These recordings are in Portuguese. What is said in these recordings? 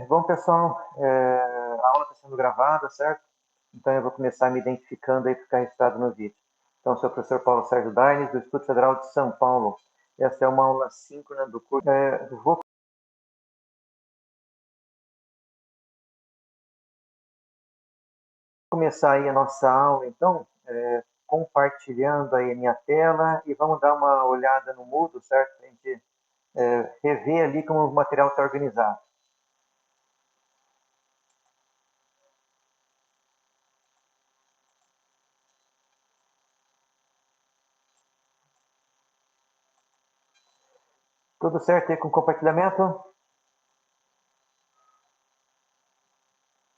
Bom, pessoal, a aula está sendo gravada, certo? Então eu vou começar me identificando aí para ficar registrado no vídeo. Então, sou o professor Paulo Sérgio Daines, do Instituto Federal de São Paulo. Essa é uma aula síncrona do curso. Vou começar aí a nossa aula, então, compartilhando aí a minha tela e vamos dar uma olhada no Moodle, certo? Para a gente rever ali como o material está organizado. Tudo certo aí com o compartilhamento?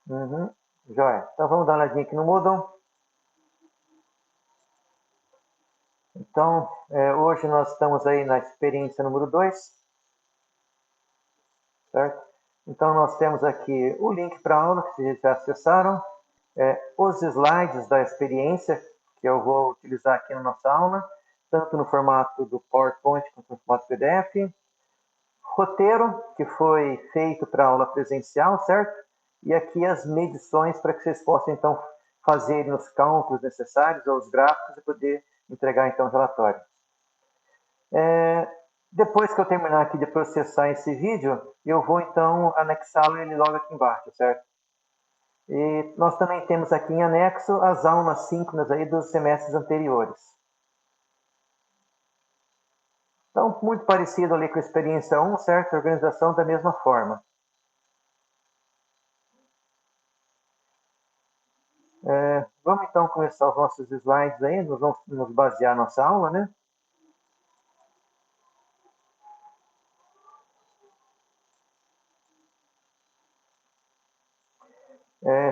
Uhum. Joia. Então vamos dar uma olhadinha aqui no Moodle. Então, hoje nós estamos aí na experiência número 2, certo? Então, nós temos aqui o link para a aula, que vocês já acessaram, os slides da experiência, que eu vou utilizar aqui na nossa aula, tanto no formato do PowerPoint quanto no formato PDF. Roteiro, que foi feito para a aula presencial, certo? E aqui as medições para que vocês possam, então, fazer os cálculos necessários ou os gráficos e poder entregar, então, o relatório. Depois que eu terminar aqui de processar esse vídeo, eu vou então anexá-lo ele logo aqui embaixo, certo? E nós também temos aqui em anexo as aulas síncronas aí dos semestres anteriores. Então, muito parecido ali com a experiência 1, certo? A organização da mesma forma. Vamos então começar os nossos slides aí, nós vamos nos basear na nossa aula, né?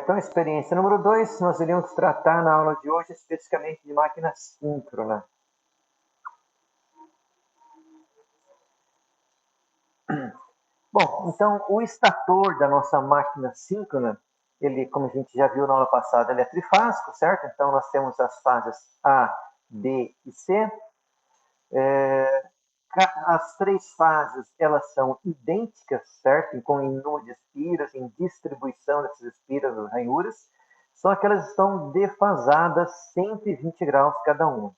Então, experiência número 2, nós iremos tratar na aula de hoje especificamente de máquina síncrona. Bom, então o estator da nossa máquina síncrona, ele, como a gente já viu na aula passada, ele é trifásico, certo? Então nós temos as fases A, B e C. As três fases, elas são idênticas, certo? Em número de espiras, em distribuição dessas espiras, das ranhuras, só que elas estão defasadas 120 graus cada uma.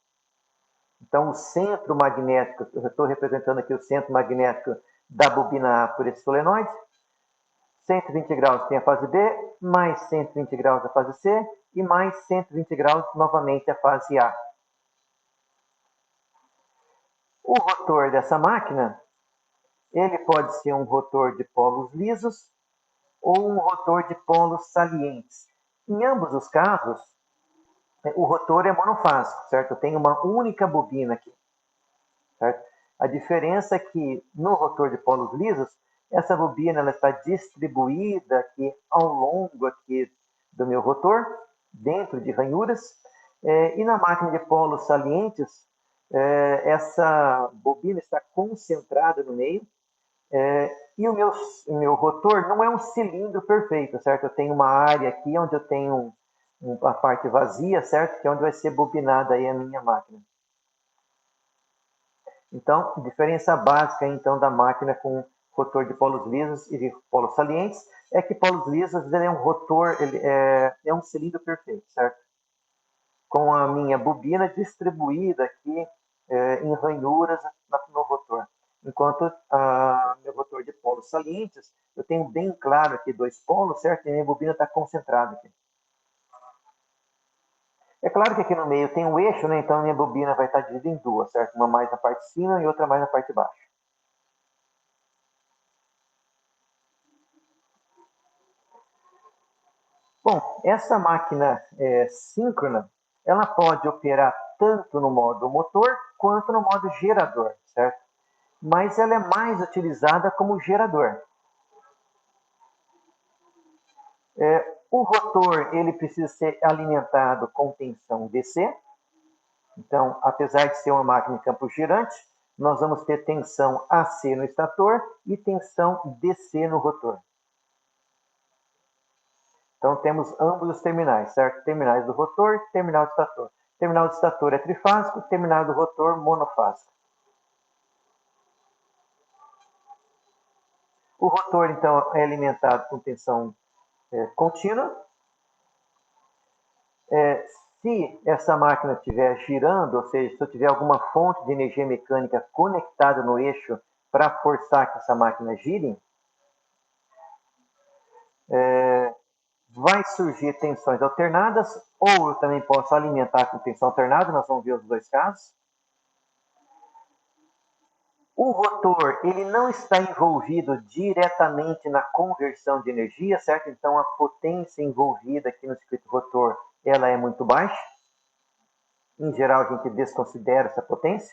Então, o centro magnético, eu estou representando aqui o centro magnético da bobina A por esse solenoide. 120 graus tem a fase B, mais 120 graus a fase C e mais 120 graus novamente a fase A. O rotor dessa máquina, ele pode ser um rotor de polos lisos ou um rotor de polos salientes. Em ambos os casos, o rotor é monofásico, certo? Eu tenho uma única bobina aqui, certo? A diferença é que no rotor de polos lisos, essa bobina ela está distribuída aqui ao longo aqui do meu rotor, dentro de ranhuras, e na máquina de polos salientes, essa bobina está concentrada no meio, e o meu rotor não é um cilindro perfeito, certo? Eu tenho uma área aqui onde eu tenho a parte vazia, certo? Que é onde vai ser bobinada aí a minha máquina. Então, diferença básica então da máquina com rotor de polos lisos e de polos salientes é que polos lisos ele é um rotor, ele é um cilindro perfeito, certo? Com a minha bobina distribuída aqui em ranhuras no rotor. Enquanto meu rotor de polos salientes, eu tenho bem claro aqui dois polos, certo? E a minha bobina está concentrada aqui. É claro que aqui no meio tem um eixo, né? Então a minha bobina vai estar dividida em duas, certo? Uma mais na parte de cima e outra mais na parte de baixo. Bom, essa máquina síncrona, ela pode operar tanto no modo motor quanto no modo gerador, certo? Mas ela é mais utilizada como gerador. O rotor ele precisa ser alimentado com tensão DC. Então, apesar de ser uma máquina de campo girante, nós vamos ter tensão AC no estator e tensão DC no rotor. Então, temos ambos os terminais, certo? Terminais do rotor e terminal do estator. Terminal do estator é trifásico, terminal do rotor monofásico. O rotor, então, é alimentado com tensão contínua. Se essa máquina estiver girando, ou seja, se eu tiver alguma fonte de energia mecânica conectada no eixo para forçar que essa máquina gire, vai surgir tensões alternadas, ou eu também posso alimentar com tensão alternada, nós vamos ver os dois casos. O rotor, ele não está envolvido diretamente na conversão de energia, certo? Então, a potência envolvida aqui no circuito rotor, ela é muito baixa. Em geral, a gente desconsidera essa potência.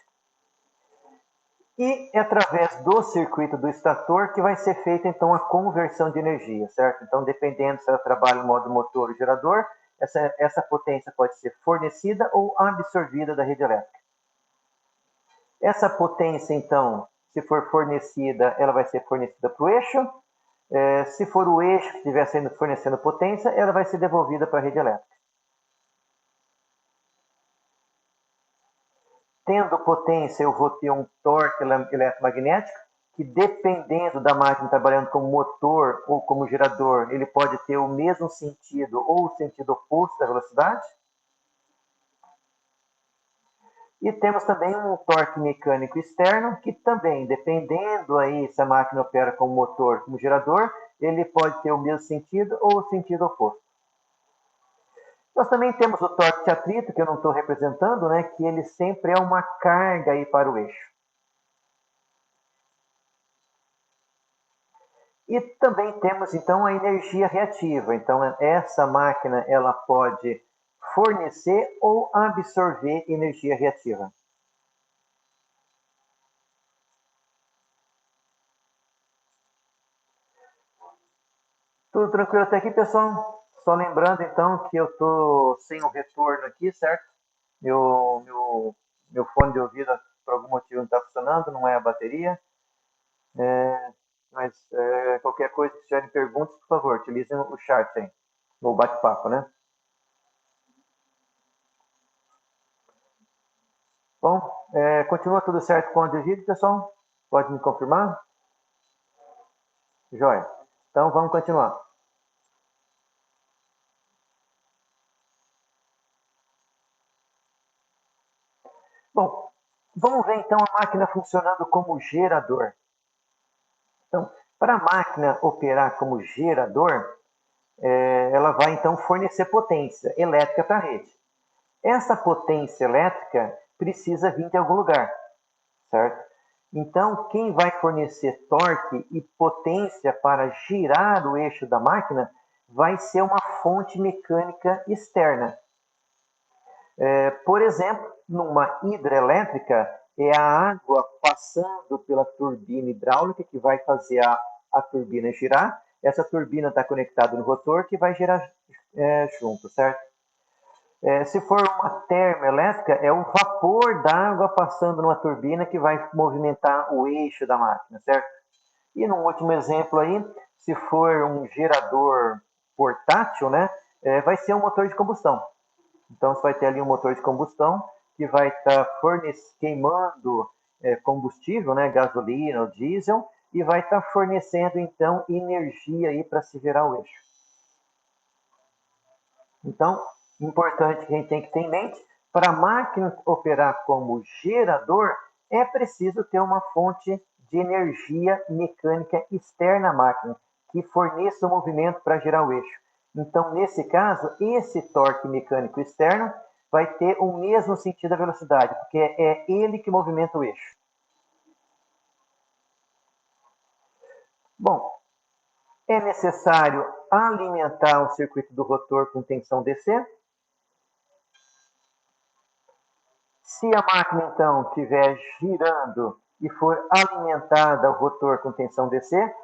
E é através do circuito do estator que vai ser feita, então, a conversão de energia, certo? Então, dependendo se ela trabalha em modo motor ou gerador, essa potência pode ser fornecida ou absorvida da rede elétrica. Essa potência, então, se for fornecida, ela vai ser fornecida para o eixo. Se for o eixo que estiver fornecendo potência, ela vai ser devolvida para a rede elétrica. Tendo potência, eu vou ter um torque eletromagnético, que dependendo da máquina trabalhando como motor ou como gerador, ele pode ter o mesmo sentido ou o sentido oposto da velocidade. E temos também um torque mecânico externo, que também, dependendo aí se a máquina opera como motor, como gerador, ele pode ter o mesmo sentido ou o sentido oposto. Nós também temos o torque de atrito, que eu não estou representando, né, que ele sempre é uma carga aí para o eixo. E também temos, então, a energia reativa. Então, essa máquina ela pode fornecer ou absorver energia reativa. Tudo tranquilo até aqui, pessoal? Só lembrando, então, que eu estou sem o retorno aqui, certo? Meu fone de ouvido, por algum motivo, não está funcionando, não é a bateria. Mas qualquer coisa que tiverem perguntas, por favor, utilizem o chat aí, no bate-papo, né? Bom, continua tudo certo com o áudio e vídeo, pessoal? Pode me confirmar? Joia. Então, vamos continuar. Bom, vamos ver então a máquina funcionando como gerador. Então, para a máquina operar como gerador, ela vai então fornecer potência elétrica para a rede. Essa potência elétrica precisa vir de algum lugar, certo? Então, quem vai fornecer torque e potência para girar o eixo da máquina vai ser uma fonte mecânica externa. Por exemplo, numa hidrelétrica, é a água passando pela turbina hidráulica que vai fazer a turbina girar. Essa turbina está conectada no rotor que vai girar junto, certo? Se for uma termoelétrica, é o vapor d'água passando numa turbina que vai movimentar o eixo da máquina, certo? E num último exemplo aí, se for um gerador portátil, né, vai ser um motor de combustão. Então você vai ter ali um motor de combustão que vai estar queimando combustível, né, gasolina ou diesel, e vai estar fornecendo então energia aí para se gerar o eixo. Então, importante que a gente tem que ter em mente, para a máquina operar como gerador, é preciso ter uma fonte de energia mecânica externa à máquina, que forneça o movimento para gerar o eixo. Então, nesse caso, esse torque mecânico externo vai ter o mesmo sentido da velocidade, porque é ele que movimenta o eixo. Bom, é necessário alimentar o circuito do rotor com tensão DC. Se a máquina, então, estiver girando e for alimentada o rotor com tensão DC,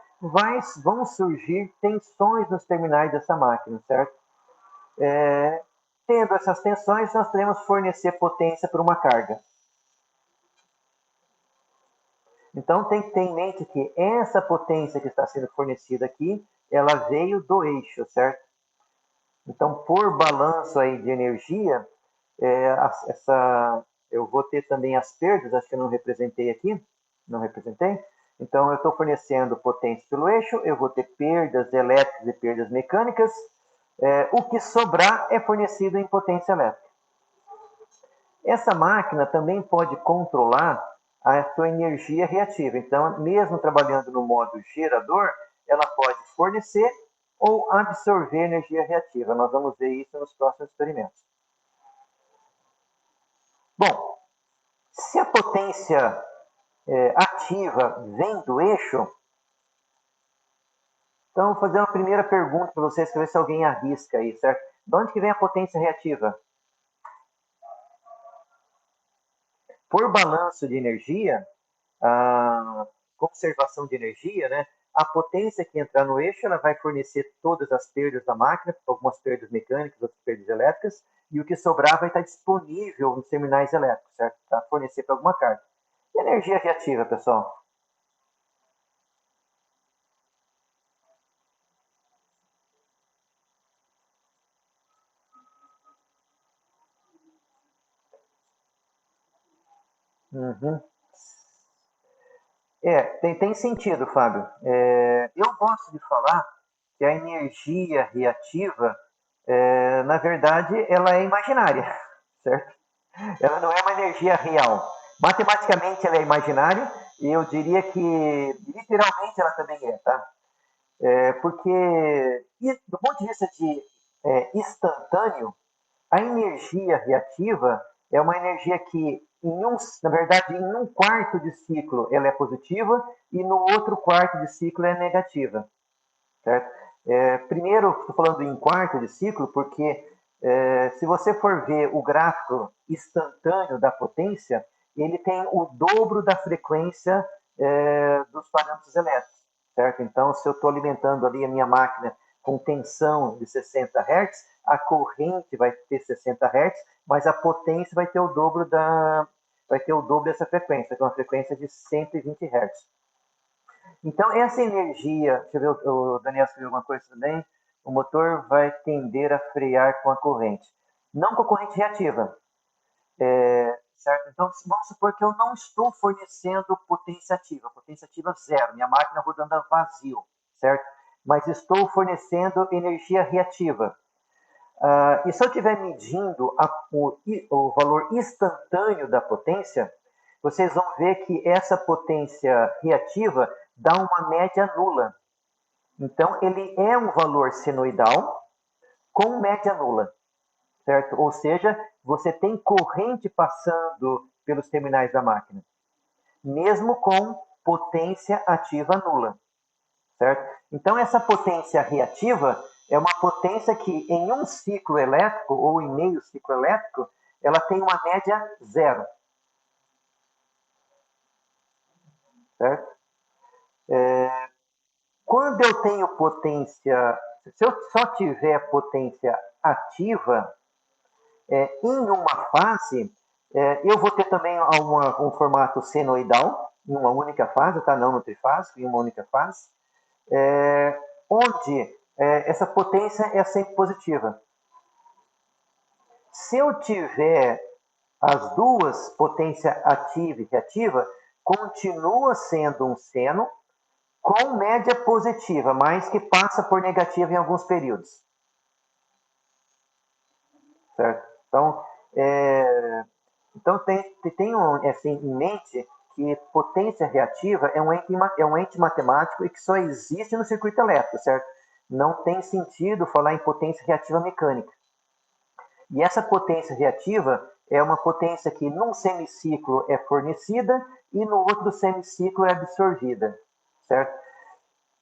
vão surgir tensões nos terminais dessa máquina, certo? Tendo essas tensões, nós teremos fornecer potência para uma carga. Então, tem que ter em mente que essa potência que está sendo fornecida aqui, ela veio do eixo, certo? Então, por balanço aí de energia, eu vou ter também as perdas, acho que eu não representei aqui, não representei. Então, eu estou fornecendo potência pelo eixo, eu vou ter perdas elétricas e perdas mecânicas. O que sobrar é fornecido em potência elétrica. Essa máquina também pode controlar a sua energia reativa. Então, mesmo trabalhando no modo gerador, ela pode fornecer ou absorver energia reativa. Nós vamos ver isso nos próximos experimentos. Bom, se a potência ativa vem do eixo, então vou fazer uma primeira pergunta para vocês, para ver se alguém arrisca aí, certo? De onde que vem a potência reativa? Por balanço de energia, a conservação de energia, né? A potência que entrar no eixo, ela vai fornecer todas as perdas da máquina, algumas perdas mecânicas, outras perdas elétricas, e o que sobrar vai estar disponível nos terminais elétricos, certo? Para fornecer para alguma carga. E energia reativa, pessoal? Uhum. Tem sentido, Fábio. Eu gosto de falar que a energia reativa, na verdade, ela é imaginária, certo? Ela não é uma energia real. Matematicamente ela é imaginária e eu diria que literalmente ela também é, tá? Porque do ponto de vista de instantâneo, a energia reativa é uma energia que, na verdade, em um quarto de ciclo ela é positiva e no outro quarto de ciclo é negativa. Certo? Primeiro, estou falando em quarto de ciclo, porque se você for ver o gráfico instantâneo da potência, ele tem o dobro da frequência dos parâmetros elétricos. Certo? Então, se eu estou alimentando ali a minha máquina com tensão de 60 Hz, a corrente vai ter 60 Hz, mas a potência vai ter o dobro dessa frequência, que é uma frequência de 120 Hz. Então, essa energia, deixa eu ver, o Daniel escreveu alguma coisa também, o motor vai tender a frear com a corrente. Não com a corrente reativa, certo? Então, vamos supor que eu não estou fornecendo potência ativa zero, minha máquina rodando a vazio, certo? Mas estou fornecendo energia reativa. E se eu estiver medindo o valor instantâneo da potência, vocês vão ver que essa potência reativa dá uma média nula. Então, ele é um valor senoidal com média nula, certo? Ou seja, você tem corrente passando pelos terminais da máquina, mesmo com potência ativa nula, certo? Então, essa potência reativa é uma potência que, em um ciclo elétrico ou em meio ciclo elétrico, ela tem uma média zero, certo? Quando eu tenho potência, se eu só tiver potência ativa em uma fase, eu vou ter também um formato senoidal, em uma única fase, tá? Não no trifásico, em uma única fase, onde essa potência é sempre positiva. Se eu tiver as duas, potência ativa e reativa, continua sendo um seno com média positiva, mas que passa por negativa em alguns períodos. Certo? Então tenham assim, em mente que potência reativa é um ente matemático e que só existe no circuito elétrico, certo? Não tem sentido falar em potência reativa mecânica. E essa potência reativa é uma potência que num semiciclo é fornecida e no outro semiciclo é absorvida, certo?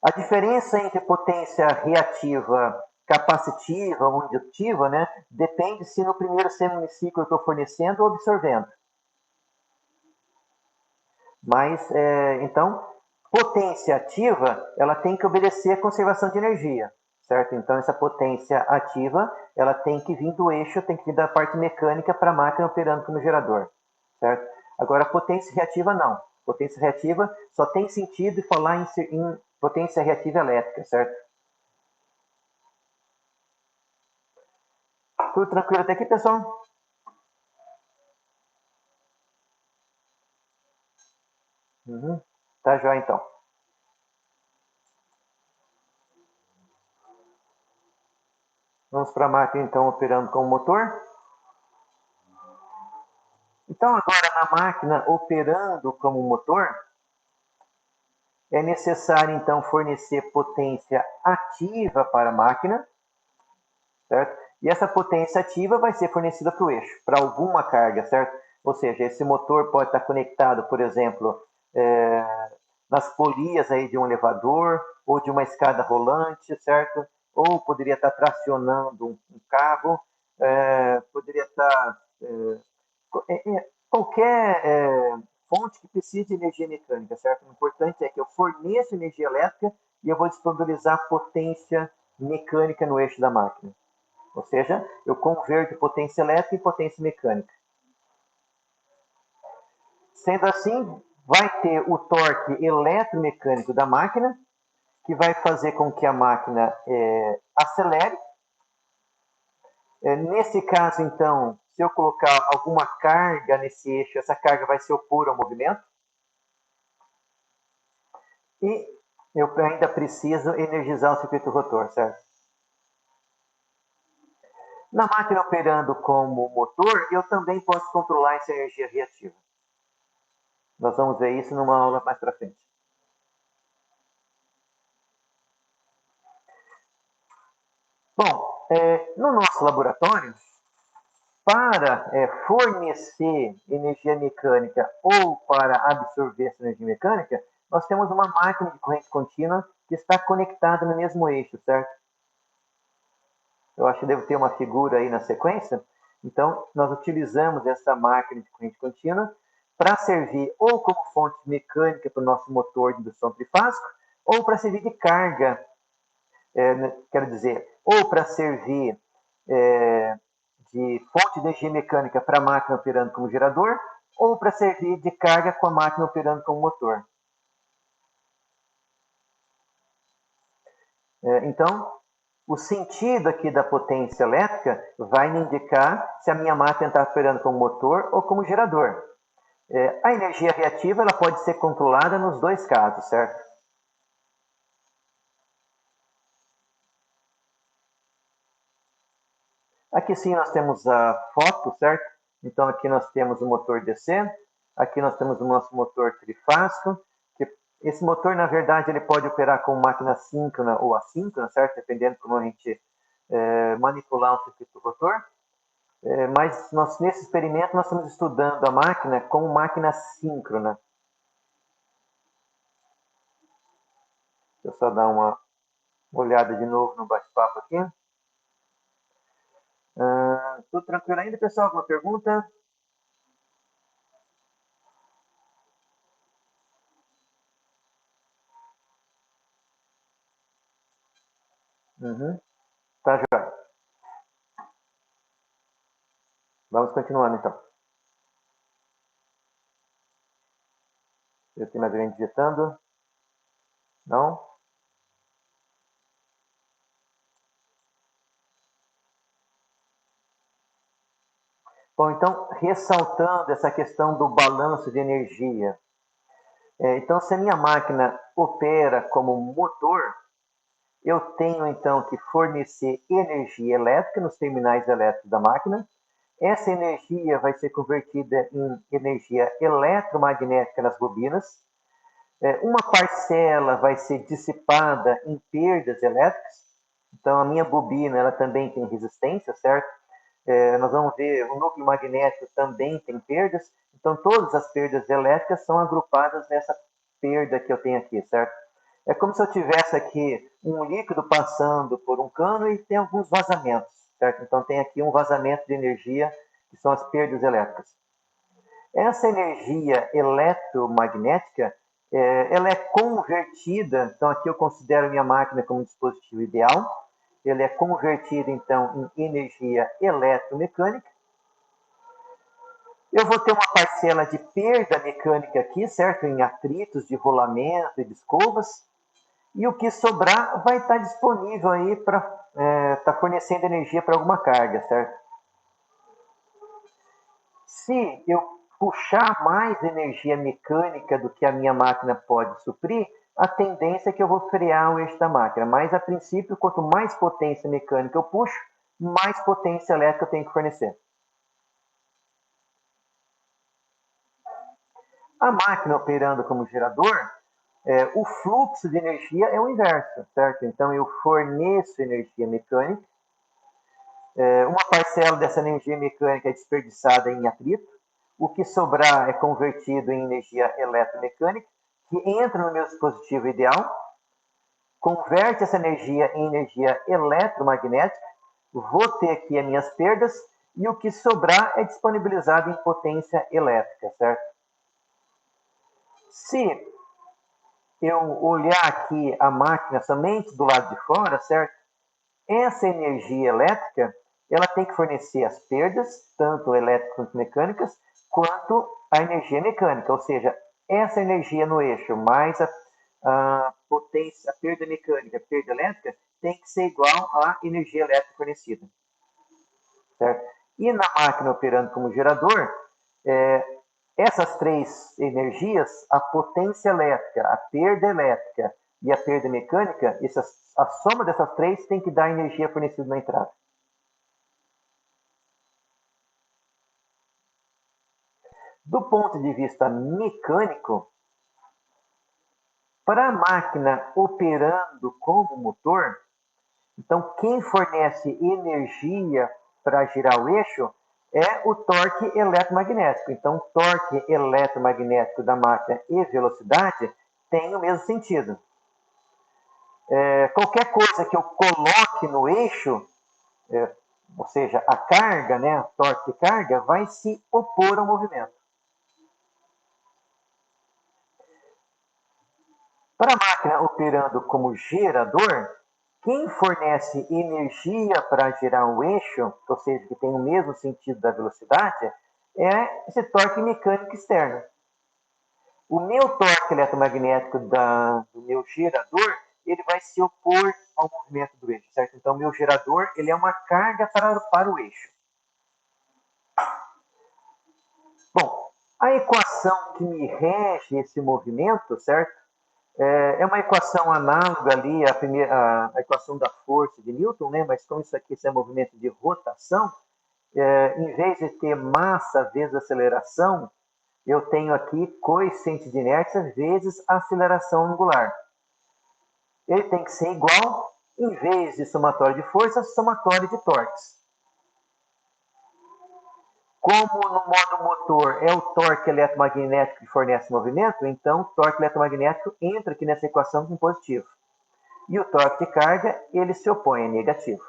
A diferença entre potência reativa capacitiva ou indutiva, né, depende se no primeiro semiciclo eu estou fornecendo ou absorvendo. Mas, então, potência ativa, ela tem que obedecer à conservação de energia, certo? Então, essa potência ativa, ela tem que vir do eixo, tem que vir da parte mecânica para a máquina operando como gerador, certo? Agora, potência reativa, não. Potência reativa só tem sentido falar em potência reativa elétrica, certo? Tudo tranquilo até aqui, pessoal? Uhum. Tá joia, então. Vamos para a máquina, então, operando com o motor. Então, agora, na máquina operando como motor, é necessário, então, fornecer potência ativa para a máquina, certo? E essa potência ativa vai ser fornecida para o eixo, para alguma carga, certo? Ou seja, esse motor pode estar conectado, por exemplo, nas polias aí de um elevador ou de uma escada rolante, certo? Ou poderia estar tracionando um carro, poderia estar qualquer fonte que precise de energia mecânica, certo? O importante é que eu forneço energia elétrica e eu vou disponibilizar potência mecânica no eixo da máquina. Ou seja, eu converto potência elétrica em potência mecânica. Sendo assim, vai ter o torque eletromecânico da máquina, que vai fazer com que a máquina acelere. Nesse caso, então, se eu colocar alguma carga nesse eixo, essa carga vai se opor ao movimento. E eu ainda preciso energizar o circuito rotor, certo? Na máquina operando como motor, eu também posso controlar essa energia reativa. Nós vamos ver isso numa aula mais para frente. Bom, no nosso laboratório, para fornecer energia mecânica ou para absorver essa energia mecânica, nós temos uma máquina de corrente contínua que está conectada no mesmo eixo, certo? Eu acho que deve ter uma figura aí na sequência. Então, nós utilizamos essa máquina de corrente contínua para servir ou como fonte mecânica para o nosso motor de indução trifásico, ou para servir de carga, quero dizer, ou para servir de fonte de energia mecânica para a máquina operando como gerador, ou para servir de carga com a máquina operando como motor. Então, o sentido aqui da potência elétrica vai me indicar se a minha máquina está operando como motor ou como gerador. A energia reativa ela pode ser controlada nos dois casos, certo? Aqui sim nós temos a foto, certo? Então aqui nós temos o motor DC, aqui nós temos o nosso motor trifásico, que esse motor, na verdade, ele pode operar com máquina síncrona ou assíncrona, certo? Dependendo de como a gente manipular o circuito rotor. Mas nesse experimento nós estamos estudando a máquina como máquina síncrona. Deixa eu só dar uma olhada de novo no bate-papo aqui. Tudo tranquilo ainda, pessoal? Alguma pergunta? Uhum. Tá, joia. Vamos continuando, então. Eu tenho mais alguém digitando? Não? Bom, então, ressaltando essa questão do balanço de energia. Então, se a minha máquina opera como motor, eu tenho, então, que fornecer energia elétrica nos terminais elétricos da máquina. Essa energia vai ser convertida em energia eletromagnética nas bobinas. Uma parcela vai ser dissipada em perdas elétricas. Então, a minha bobina ela também tem resistência, certo? Nós vamos ver, o núcleo magnético também tem perdas. Então, todas as perdas elétricas são agrupadas nessa perda que eu tenho aqui, certo? É como se eu tivesse aqui um líquido passando por um cano e tem alguns vazamentos, certo? Então, tem aqui um vazamento de energia, que são as perdas elétricas. Essa energia eletromagnética, ela é convertida, então aqui eu considero minha máquina como um dispositivo ideal, ele é convertido, então, em energia eletromecânica. Eu vou ter uma parcela de perda mecânica aqui, certo? Em atritos de rolamento e de escovas. E o que sobrar vai estar disponível aí para estar fornecendo energia para alguma carga, certo? Se eu puxar mais energia mecânica do que a minha máquina pode suprir, a tendência é que eu vou frear o eixo da máquina. Mas, a princípio, quanto mais potência mecânica eu puxo, mais potência elétrica eu tenho que fornecer. A máquina operando como gerador, o fluxo de energia é o inverso, certo? Então, eu forneço energia mecânica, uma parcela dessa energia mecânica é desperdiçada em atrito, o que sobrar é convertido em energia eletromecânica, que entra no meu dispositivo ideal, converte essa energia em energia eletromagnética, vou ter aqui as minhas perdas, e o que sobrar é disponibilizado em potência elétrica, certo? Se eu olhar aqui a máquina somente do lado de fora, certo? Essa energia elétrica, ela tem que fornecer as perdas, tanto elétricas quanto mecânicas, quanto a energia mecânica, ou seja, essa energia no eixo mais a potência, a perda mecânica, a perda elétrica, tem que ser igual à energia elétrica fornecida. Certo? E na máquina operando como gerador, essas três energias, a potência elétrica, a perda elétrica e a perda mecânica, a soma dessas três tem que dar a energia fornecida na entrada. Do ponto de vista mecânico, para a máquina operando como motor, então quem fornece energia para girar o eixo é o torque eletromagnético. Então, o torque eletromagnético da máquina e velocidade tem o mesmo sentido. Qualquer coisa que eu coloque no eixo, ou seja, a carga, né, a torque de carga, vai se opor ao movimento. Para a máquina operando como gerador, quem fornece energia para gerar um eixo, ou seja, que tem o mesmo sentido da velocidade, é esse torque mecânico externo. O meu torque eletromagnético do meu gerador, ele vai se opor ao movimento do eixo, certo? Então, o meu gerador, ele é uma carga para o eixo. Bom, a equação que me rege esse movimento, certo? É uma equação análoga ali à equação da força de Newton, né? Mas como isso aqui é movimento de rotação, em vez de ter massa vezes aceleração, eu tenho aqui coeficiente de inércia vezes aceleração angular. Ele tem que ser igual, em vez de somatório de forças, somatório de torques. Como no modo motor é o torque eletromagnético que fornece movimento, então o torque eletromagnético entra aqui nessa equação com positivo. E o torque de carga, ele se opõe, é negativo.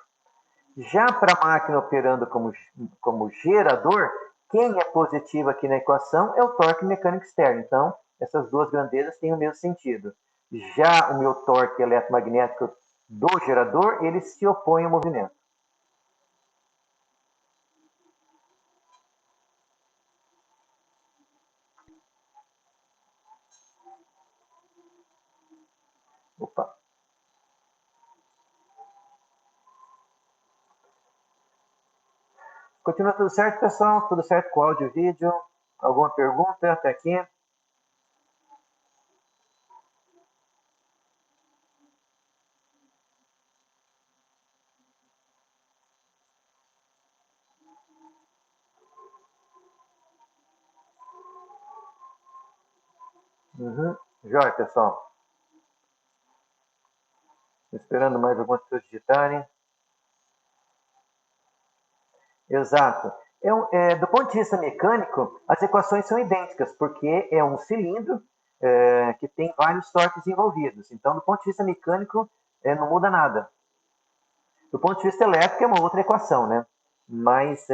Já para a máquina operando como gerador, quem é positivo aqui na equação é o torque mecânico externo. Então, essas duas grandezas têm o mesmo sentido. Já o meu torque eletromagnético do gerador, ele se opõe ao movimento. Opa. Continua tudo certo, pessoal? Tudo certo com o áudio e vídeo? Alguma pergunta até aqui? Jóia, pessoal. Esperando mais algumas pessoas digitarem. Exato. Do ponto de vista mecânico, as equações são idênticas, porque é um cilindro que tem vários torques envolvidos. Então, do ponto de vista mecânico, não muda nada. Do ponto de vista elétrico, é uma outra equação, né? Mas,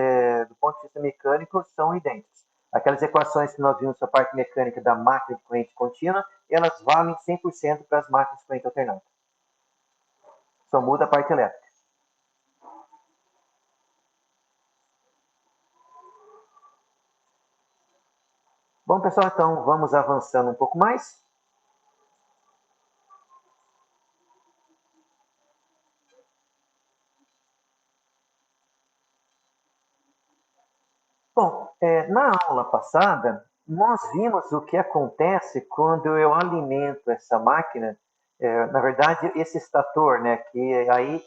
do ponto de vista mecânico, são idênticas. Aquelas equações que nós vimos para a parte mecânica da máquina de corrente contínua, elas valem 100% para as máquinas de corrente alternada. Só muda a parte elétrica. Bom, pessoal, então vamos avançando um pouco mais. Bom, na aula passada, nós vimos o que acontece quando eu alimento essa máquina, na verdade, esse estator, né, que aí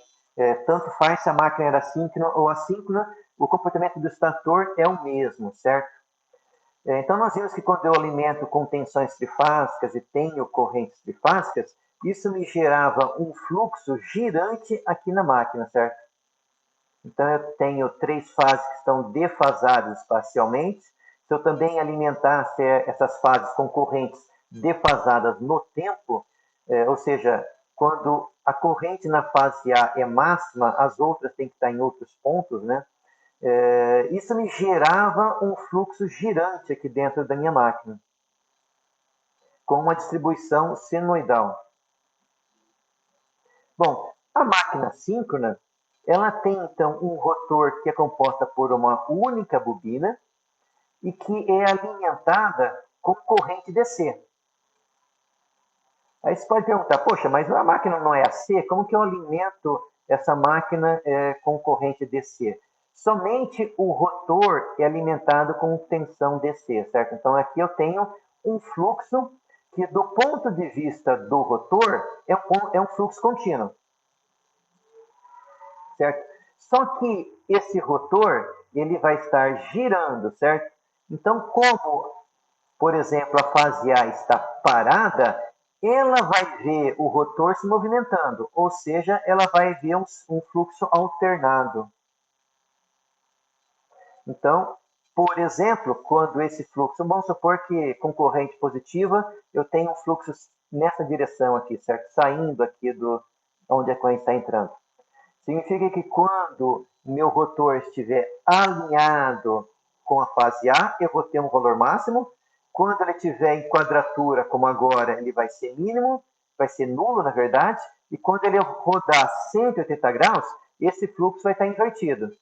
tanto faz se a máquina era síncrona ou assíncrona, o comportamento do estator é o mesmo, certo? Então, nós vimos que quando eu alimento com tensões trifásicas e tenho correntes trifásicas, isso me gerava um fluxo girante aqui na máquina, certo? Então, eu tenho três fases que estão defasadas espacialmente. Se eu também alimentasse essas fases com correntes defasadas no tempo, ou seja, quando a corrente na fase A é máxima, as outras têm que estar em outros pontos, né? Isso me gerava um fluxo girante aqui dentro da minha máquina, com uma distribuição senoidal. Bom, a máquina síncrona, ela tem então um rotor que é composta por uma única bobina e que é alimentada com corrente DC. Aí você pode perguntar, poxa, mas a máquina não é AC? Como que eu alimento essa máquina com corrente DC? Somente o rotor é alimentado com tensão DC, certo? Então aqui eu tenho um fluxo que, do ponto de vista do rotor, é um fluxo contínuo, certo? Só que esse rotor, ele vai estar girando, certo? Então, como, por exemplo, a fase A está parada, ela vai ver o rotor se movimentando, ou seja, ela vai ver um fluxo alternado. Então, por exemplo, quando esse fluxo, vamos supor que com corrente positiva, eu tenho um fluxo nessa direção aqui, certo? Saindo aqui do onde a corrente está entrando. Significa que quando meu rotor estiver alinhado com a fase A, eu vou ter um valor máximo. Quando ele estiver em quadratura, como agora, ele vai ser mínimo, vai ser nulo, na verdade. E quando ele rodar 180 graus, esse fluxo vai estar invertido.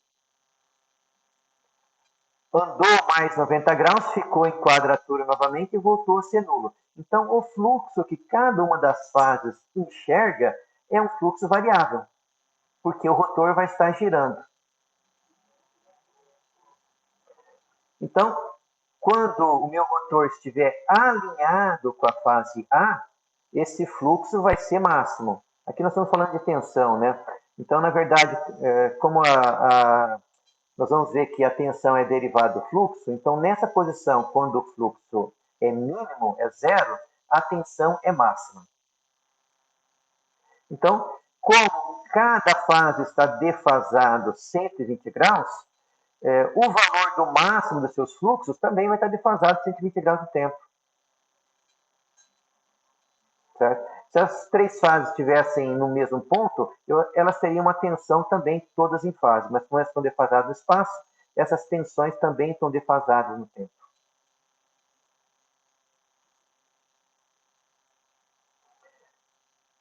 Andou mais 90 graus, ficou em quadratura novamente e voltou a ser nulo. Então, o fluxo que cada uma das fases enxerga é um fluxo variável, porque o rotor vai estar girando. Então, quando o meu rotor estiver alinhado com a fase A, esse fluxo vai ser máximo. Aqui nós estamos falando de tensão, né? Então, na verdade, como nós vamos ver que a tensão é derivada do fluxo, então nessa posição, quando o fluxo é mínimo, é zero, a tensão é máxima. Então, como cada fase está defasado 120 graus, o valor do máximo dos seus fluxos também vai estar defasado 120 graus de tempo. Certo? Se as três fases estivessem no mesmo ponto, elas teriam uma tensão também todas em fase, mas como elas estão defasadas no espaço, essas tensões também estão defasadas no tempo.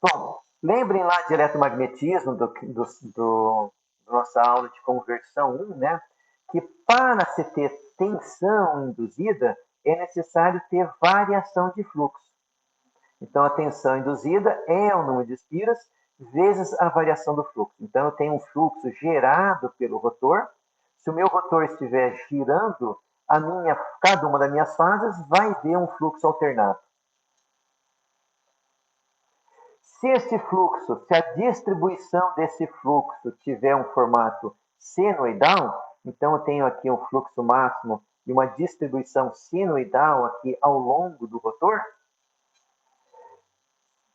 Bom, lembrem lá de eletromagnetismo do nossa aula de conversão 1, né? Que para se ter tensão induzida, é necessário ter variação de fluxo. Então, a tensão induzida é o número de espiras vezes a variação do fluxo. Então, eu tenho um fluxo gerado pelo rotor. Se o meu rotor estiver girando, cada uma das minhas fases vai ver um fluxo alternado. Se a distribuição desse fluxo tiver um formato senoidal, então eu tenho aqui um fluxo máximo e uma distribuição senoidal aqui ao longo do rotor.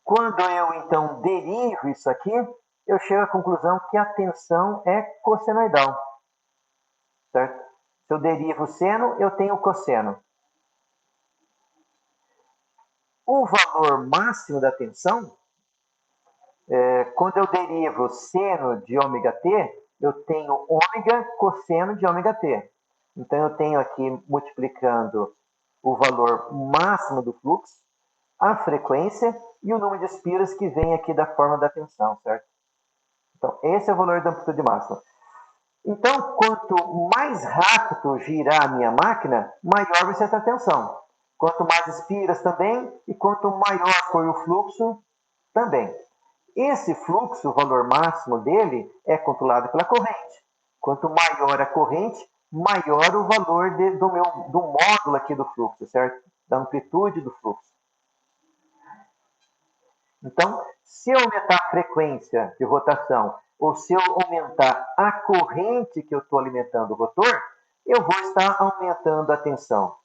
Quando eu, então, derivo isso aqui, eu chego à conclusão que a tensão é cossenoidal. Certo? Se eu derivo o seno, eu tenho o cosseno. O valor máximo da tensão, quando eu derivo seno de ômega t, eu tenho ômega cosseno de ômega t. Então, eu tenho aqui, multiplicando o valor máximo do fluxo, a frequência e o número de espiras que vem aqui da forma da tensão, certo? Então, esse é o valor da amplitude máxima. Então, quanto mais rápido girar a minha máquina, maior vai ser essa tensão. Quanto mais espiras também, e quanto maior for o fluxo, também. Esse fluxo, o valor máximo dele, é controlado pela corrente. Quanto maior a corrente, maior o valor do módulo aqui do fluxo, certo? Da amplitude do fluxo. Então, se eu aumentar a frequência de rotação, ou se eu aumentar a corrente que eu estou alimentando o rotor, eu vou estar aumentando a tensão.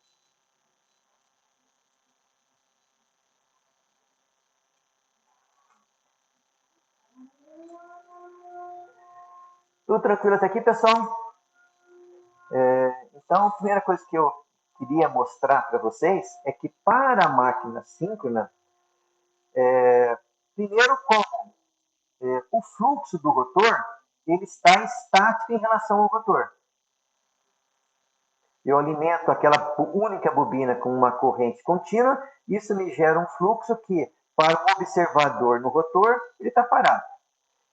Tudo tranquilo até aqui, pessoal? Então, a primeira coisa que eu queria mostrar para vocês é que para a máquina síncrona, primeiro como o fluxo do rotor ele está estático em relação ao rotor. Eu alimento aquela única bobina com uma corrente contínua, isso me gera um fluxo que, para o observador no rotor, ele está parado.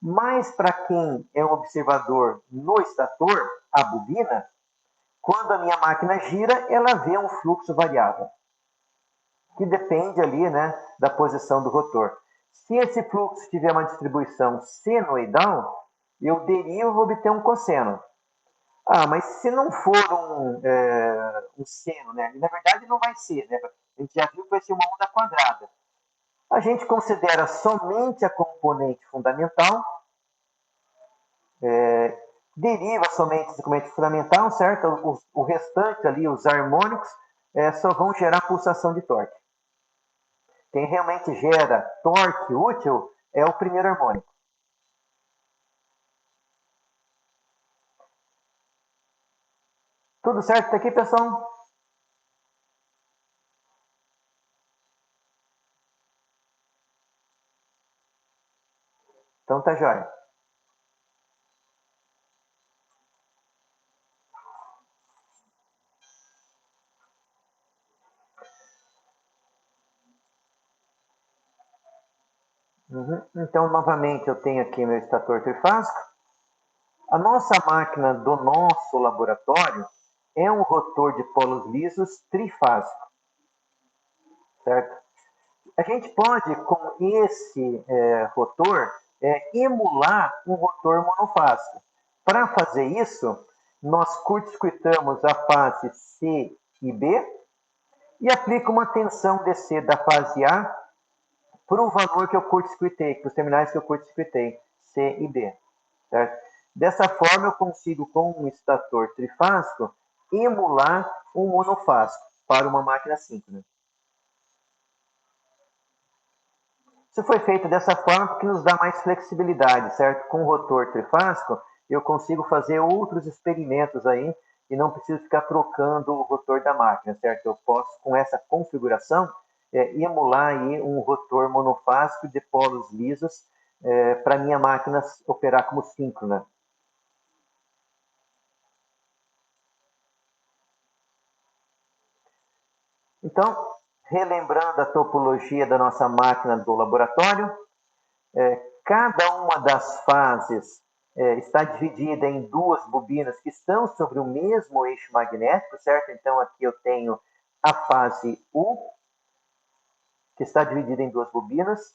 Mas para quem é um observador no estator, a bobina, quando a minha máquina gira, ela vê um fluxo variável, que depende ali, né, da posição do rotor. Se esse fluxo tiver uma distribuição senoidal, eu derivo e vou obter um cosseno. Ah, mas se não for um seno, né? Na verdade não vai ser, né? A gente já viu que vai ser uma onda quadrada. A gente considera somente a componente fundamental, deriva somente esse componente fundamental, certo? O restante ali, os harmônicos, só vão gerar pulsação de torque. Quem realmente gera torque útil é o primeiro harmônico. Tudo certo até aqui, pessoal? Então tá jóia. Uhum. Então, novamente, eu tenho aqui meu estator trifásico. A nossa máquina do nosso laboratório é um rotor de polos lisos trifásico, certo? A gente pode, com esse rotor, emular um rotor monofásico. Para fazer isso, nós curto-circuitamos a fase C e B e aplico uma tensão DC da fase A para o valor que eu curto-circuitei, para os terminais que eu curto-circuitei, C e B. Certo? Dessa forma, eu consigo, com um estator trifásico, emular um monofásico para uma máquina síncrona. Isso foi feito dessa forma porque nos dá mais flexibilidade, certo? Com o rotor trifásico, eu consigo fazer outros experimentos aí e não preciso ficar trocando o rotor da máquina, certo? Eu posso, com essa configuração, emular aí um rotor monofásico de polos lisos para minha máquina operar como síncrona. Então, relembrando a topologia da nossa máquina do laboratório, cada uma das fases está dividida em duas bobinas que estão sobre o mesmo eixo magnético, certo? Então, aqui eu tenho a fase U, que está dividida em duas bobinas.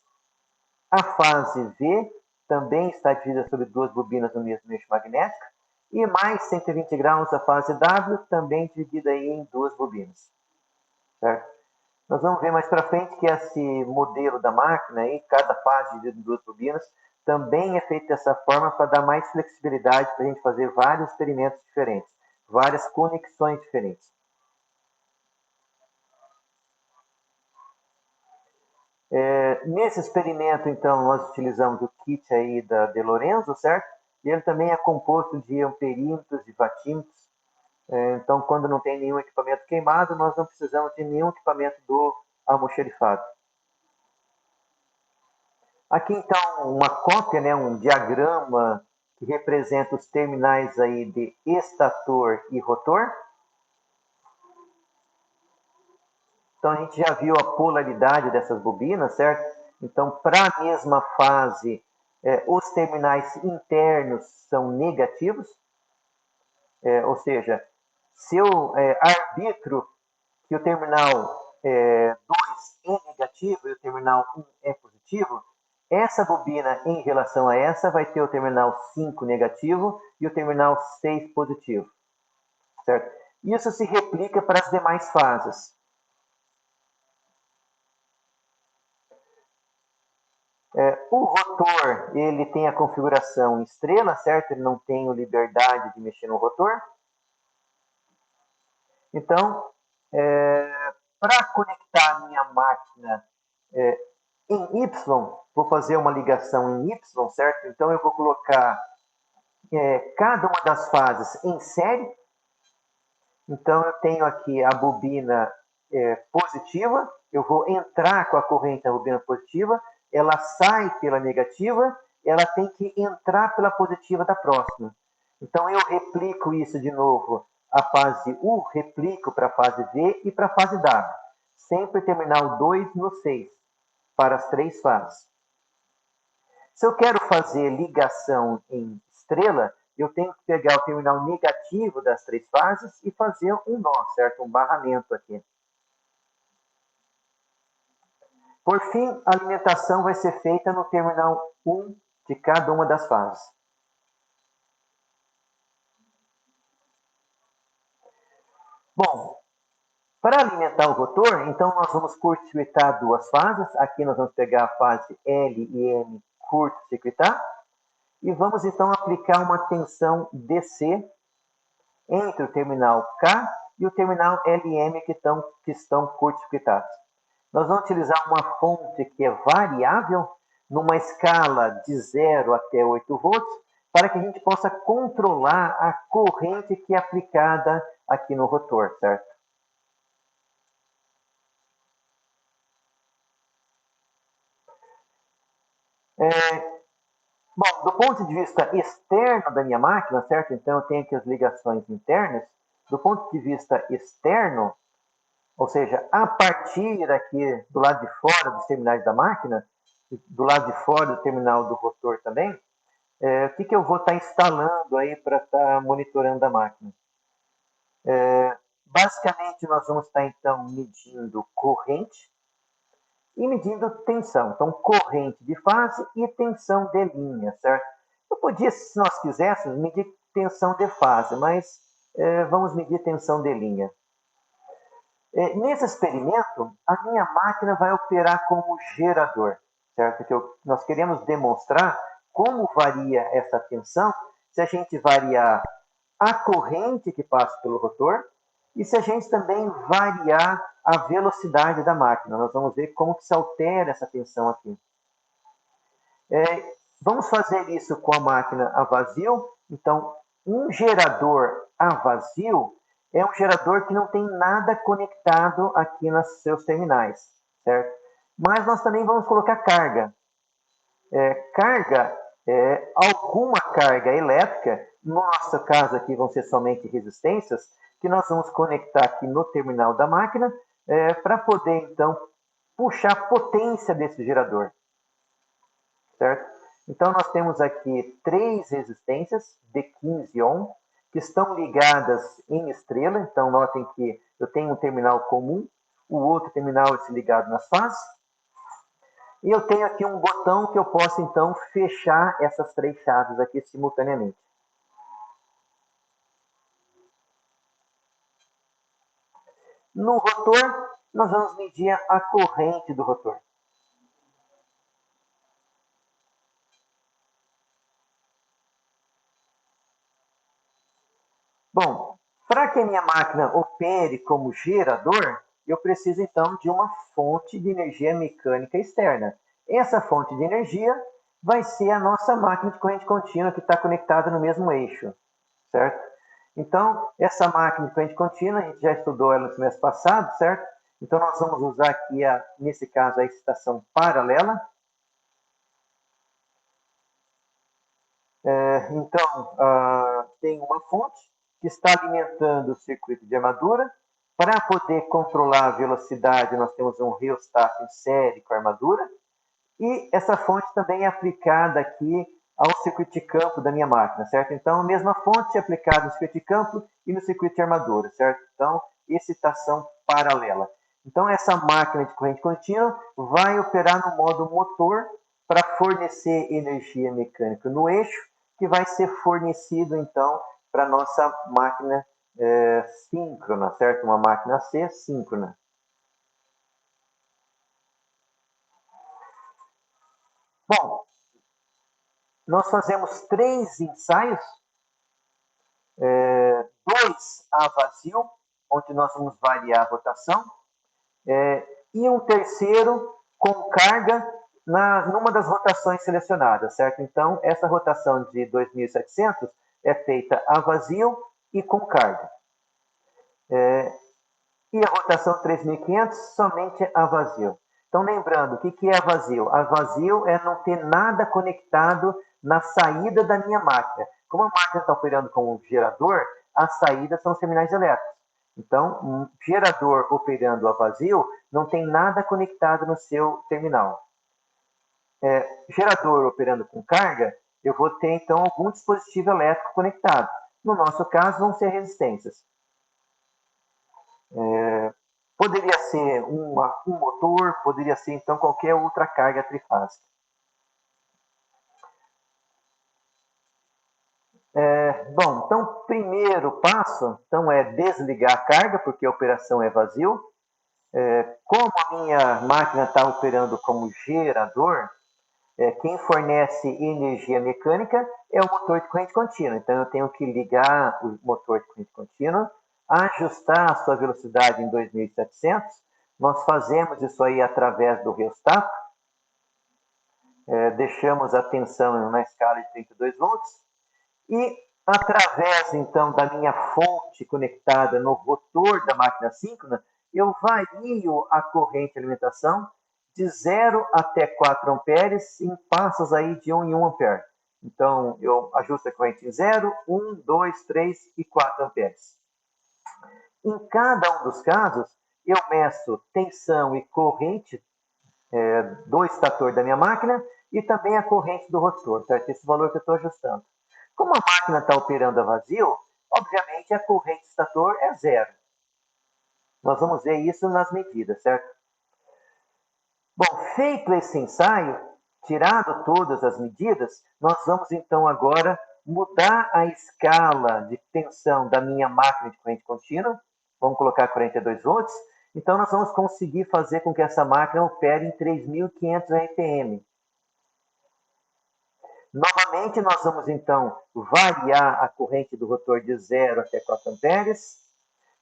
A fase V também está dividida sobre duas bobinas no mesmo eixo magnético. E mais 120 graus a fase W, também dividida aí em duas bobinas, certo? Nós vamos ver mais para frente que esse modelo da máquina, aí, cada fase dividida em duas turbinas, também é feito dessa forma para dar mais flexibilidade para a gente fazer vários experimentos diferentes, várias conexões diferentes. Nesse experimento, então, nós utilizamos o kit aí da De Lorenzo, certo? E ele também é composto de amperímetros e watímetros. Então, quando não tem nenhum equipamento queimado, nós não precisamos de nenhum equipamento do almoxerifado. Aqui, então, uma cópia, né, um diagrama que representa os terminais aí de estator e rotor. Então, a gente já viu a polaridade dessas bobinas, certo? Então, para a mesma fase, os terminais internos são negativos, ou seja, se eu arbitro que o terminal 2 é negativo e o terminal 1 é positivo, essa bobina, em relação a essa, vai ter o terminal 5 negativo e o terminal 6 positivo. certo? Isso se replica para as demais fases. O rotor, ele tem a configuração em estrela, certo? Ele não tem liberdade de mexer no rotor. Então, para conectar a minha máquina em Y, vou fazer uma ligação em Y, certo? Então, eu vou colocar cada uma das fases em série. Então, eu tenho aqui a bobina positiva, eu vou entrar com a corrente na bobina positiva, ela sai pela negativa, ela tem que entrar pela positiva da próxima. Então, eu replico isso de novo, a fase U, replico para a fase V e para a fase W. Sempre terminal 2 no 6, para as 3 fases. Se eu quero fazer ligação em estrela, eu tenho que pegar o terminal negativo das 3 fases e fazer um nó, certo? Um barramento aqui. Por fim, a alimentação vai ser feita no terminal 1 de cada uma das fases. Bom, para alimentar o rotor, então nós vamos curto-circuitar 2 fases. Aqui nós vamos pegar a fase L e M, curto-circuitar. E vamos então aplicar uma tensão DC entre o terminal K e o terminal LM que estão curto-circuitados. Nós vamos utilizar uma fonte que é variável, numa escala de 0 até 8 volts, para que a gente possa controlar a corrente que é aplicada aqui no rotor, certo? Bom, do ponto de vista externo da minha máquina, certo? Então, eu tenho aqui as ligações internas. Do ponto de vista externo, ou seja, a partir aqui do lado de fora dos terminais da máquina, do lado de fora do terminal do rotor também, o que eu vou estar instalando aí para estar monitorando a máquina? Basicamente, nós vamos estar, então, medindo corrente e medindo tensão. Então, corrente de fase e tensão de linha, certo? Eu podia, se nós quiséssemos, medir tensão de fase, mas vamos medir tensão de linha. Nesse experimento, a minha máquina vai operar como gerador, certo? Que nós queremos demonstrar como varia essa tensão se a gente variar a corrente que passa pelo rotor e se a gente também variar a velocidade da máquina. Nós vamos ver como que se altera essa tensão aqui. Vamos fazer isso com a máquina a vazio. Então, um gerador a vazio é um gerador que não tem nada conectado aqui nos seus terminais, certo? Mas nós também vamos colocar carga. Alguma carga elétrica, no nosso caso aqui vão ser somente resistências, que nós vamos conectar aqui no terminal da máquina para poder, então, puxar a potência desse gerador, certo? Então, nós temos aqui 3 resistências de 15 ohm, que estão ligadas em estrela. Então, notem que eu tenho um terminal comum, o outro terminal é ligado nas fases. E eu tenho aqui um botão que eu posso, então, fechar essas 3 chaves aqui simultaneamente. No rotor, nós vamos medir a corrente do rotor. Bom, para que a minha máquina opere como gerador, eu preciso então de uma fonte de energia mecânica externa. Essa fonte de energia vai ser a nossa máquina de corrente contínua que está conectada no mesmo eixo, certo? Então, essa máquina de corrente contínua, a gente já estudou ela no semestre passado, certo? Então, nós vamos usar aqui, nesse caso, a excitação paralela. Então, tem uma fonte que está alimentando o circuito de armadura. Para poder controlar a velocidade, nós temos um rheostat em série com a armadura. E essa fonte também é aplicada aqui ao circuito de campo da minha máquina, certo? Então, a mesma fonte é aplicada no circuito de campo e no circuito de armadura, certo? Então, excitação paralela. Então, essa máquina de corrente contínua vai operar no modo motor para fornecer energia mecânica no eixo, que vai ser fornecido, então, para a nossa máquina síncrona, certo? Uma máquina C síncrona. Bom, nós fazemos 3 ensaios, 2 a vazio, onde nós vamos variar a rotação, e um terceiro com carga numa das rotações selecionadas, certo? Então, essa rotação de 2.700 é feita a vazio e com carga. E a rotação 3.500 somente a vazio. Então, lembrando, o que é a vazio? A vazio é não ter nada conectado na saída da minha máquina. Como a máquina está operando com um gerador, as saídas são os terminais elétricos. Então, um gerador operando a vazio não tem nada conectado no seu terminal. Gerador operando com carga, eu vou ter, então, algum dispositivo elétrico conectado. No nosso caso, vão ser resistências. Poderia ser um motor, poderia ser, então, qualquer outra carga trifásica. Bom, então, primeiro passo então, é desligar a carga, porque a operação é vazio. Como a minha máquina está operando como gerador, quem fornece energia mecânica é o motor de corrente contínua. Então, eu tenho que ligar o motor de corrente contínua, ajustar a sua velocidade em 2.700. Nós fazemos isso aí através do rheostato. Deixamos a tensão na escala de 32 volts. E, através, então, da minha fonte conectada no rotor da máquina síncrona, eu vario a corrente de alimentação de 0 até 4 amperes em passos aí de 1 em 1 ampere. Então, eu ajusto a corrente em 0, 1, 2, 3 e 4 amperes. Em cada um dos casos, eu meço tensão e corrente do estator da minha máquina e também a corrente do rotor, certo? Esse valor que eu estou ajustando. Como a máquina está operando a vazio, obviamente a corrente do estator é 0. Nós vamos ver isso nas medidas, certo? Bom, feito esse ensaio, tirado todas as medidas, nós vamos então agora mudar a escala de tensão da minha máquina de corrente contínua. Vamos colocar 42 volts. Então, nós vamos conseguir fazer com que essa máquina opere em 3.500 RPM. Novamente, nós vamos então variar a corrente do rotor de 0 até 4 amperes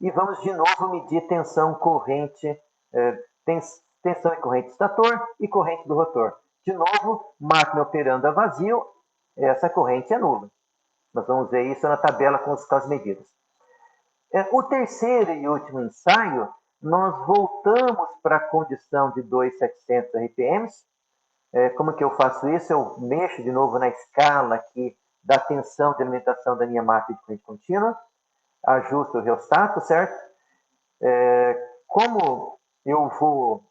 e vamos de novo medir tensão, corrente, tensão e corrente do estator e corrente do rotor. De novo, máquina operando a vazio, essa corrente é nula. Nós vamos ver isso na tabela com as medidas. O terceiro e último ensaio, nós voltamos para a condição de 2.700 RPM. Como que eu faço isso? Eu mexo de novo na escala aqui da tensão de alimentação da minha máquina de corrente contínua, ajusto o rheostato, certo? Como eu vou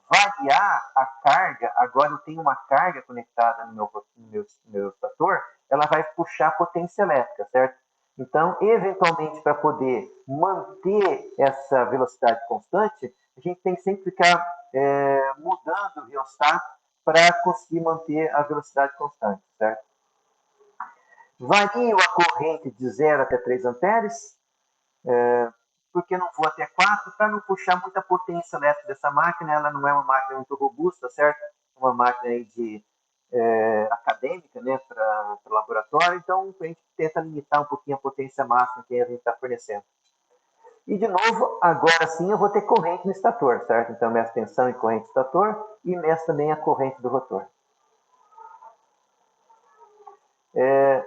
variar a carga, agora eu tenho uma carga conectada no meu estator, ela vai puxar potência elétrica, certo? Então, eventualmente, para poder manter essa velocidade constante, a gente tem que sempre ficar mudando o rheostato para conseguir manter a velocidade constante, certo? Vario a corrente de 0 até 3 amperes, porque não vou até 4, para não puxar muita potência elétrica dessa máquina. Ela não é uma máquina muito robusta, certo? Uma máquina aí de acadêmica, né, para laboratório. Então, a gente tenta limitar um pouquinho a potência máxima que a gente está fornecendo. E, de novo, agora sim eu vou ter corrente no estator, certo? Então, meço tensão e corrente do estator e meço também a corrente do rotor.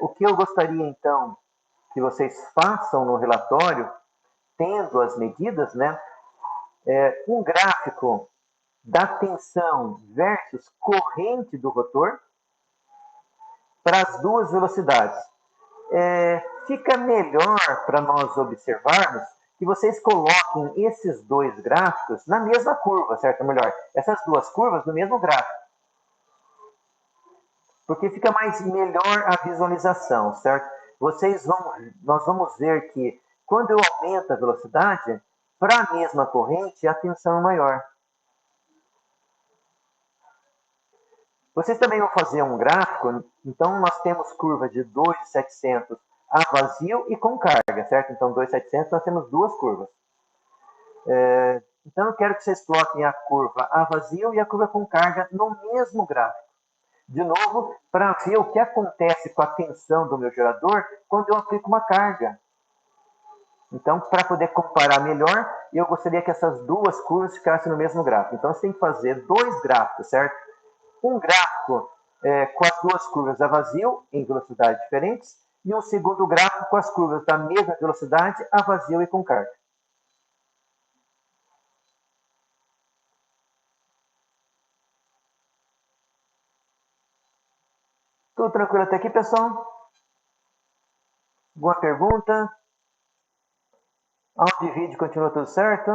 O que eu gostaria, então, que vocês façam no relatório, tendo as medidas, né? Um gráfico da tensão versus corrente do rotor para as duas velocidades. Fica melhor para nós observarmos que vocês coloquem esses dois gráficos na mesma curva, certo? Melhor, essas duas curvas no mesmo gráfico. Porque fica melhor a visualização, certo? Nós vamos ver que quando eu aumento a velocidade, para a mesma corrente, a tensão é maior. Vocês também vão fazer um gráfico, então nós temos curva de 2.700 a vazio e com carga, certo? Então, 2.700 nós temos duas curvas. Então, eu quero que vocês coloquem a curva a vazio e a curva com carga no mesmo gráfico. De novo, para ver o que acontece com a tensão do meu gerador quando eu aplico uma carga. Então, para poder comparar melhor, eu gostaria que essas duas curvas ficassem no mesmo gráfico. Então, você tem que fazer dois gráficos, certo? Um gráfico com as duas curvas a vazio, em velocidades diferentes, e um segundo gráfico com as curvas da mesma velocidade, a vazio e com carga. Tudo tranquilo até aqui, pessoal? Boa pergunta? Áudio e vídeo continua tudo certo?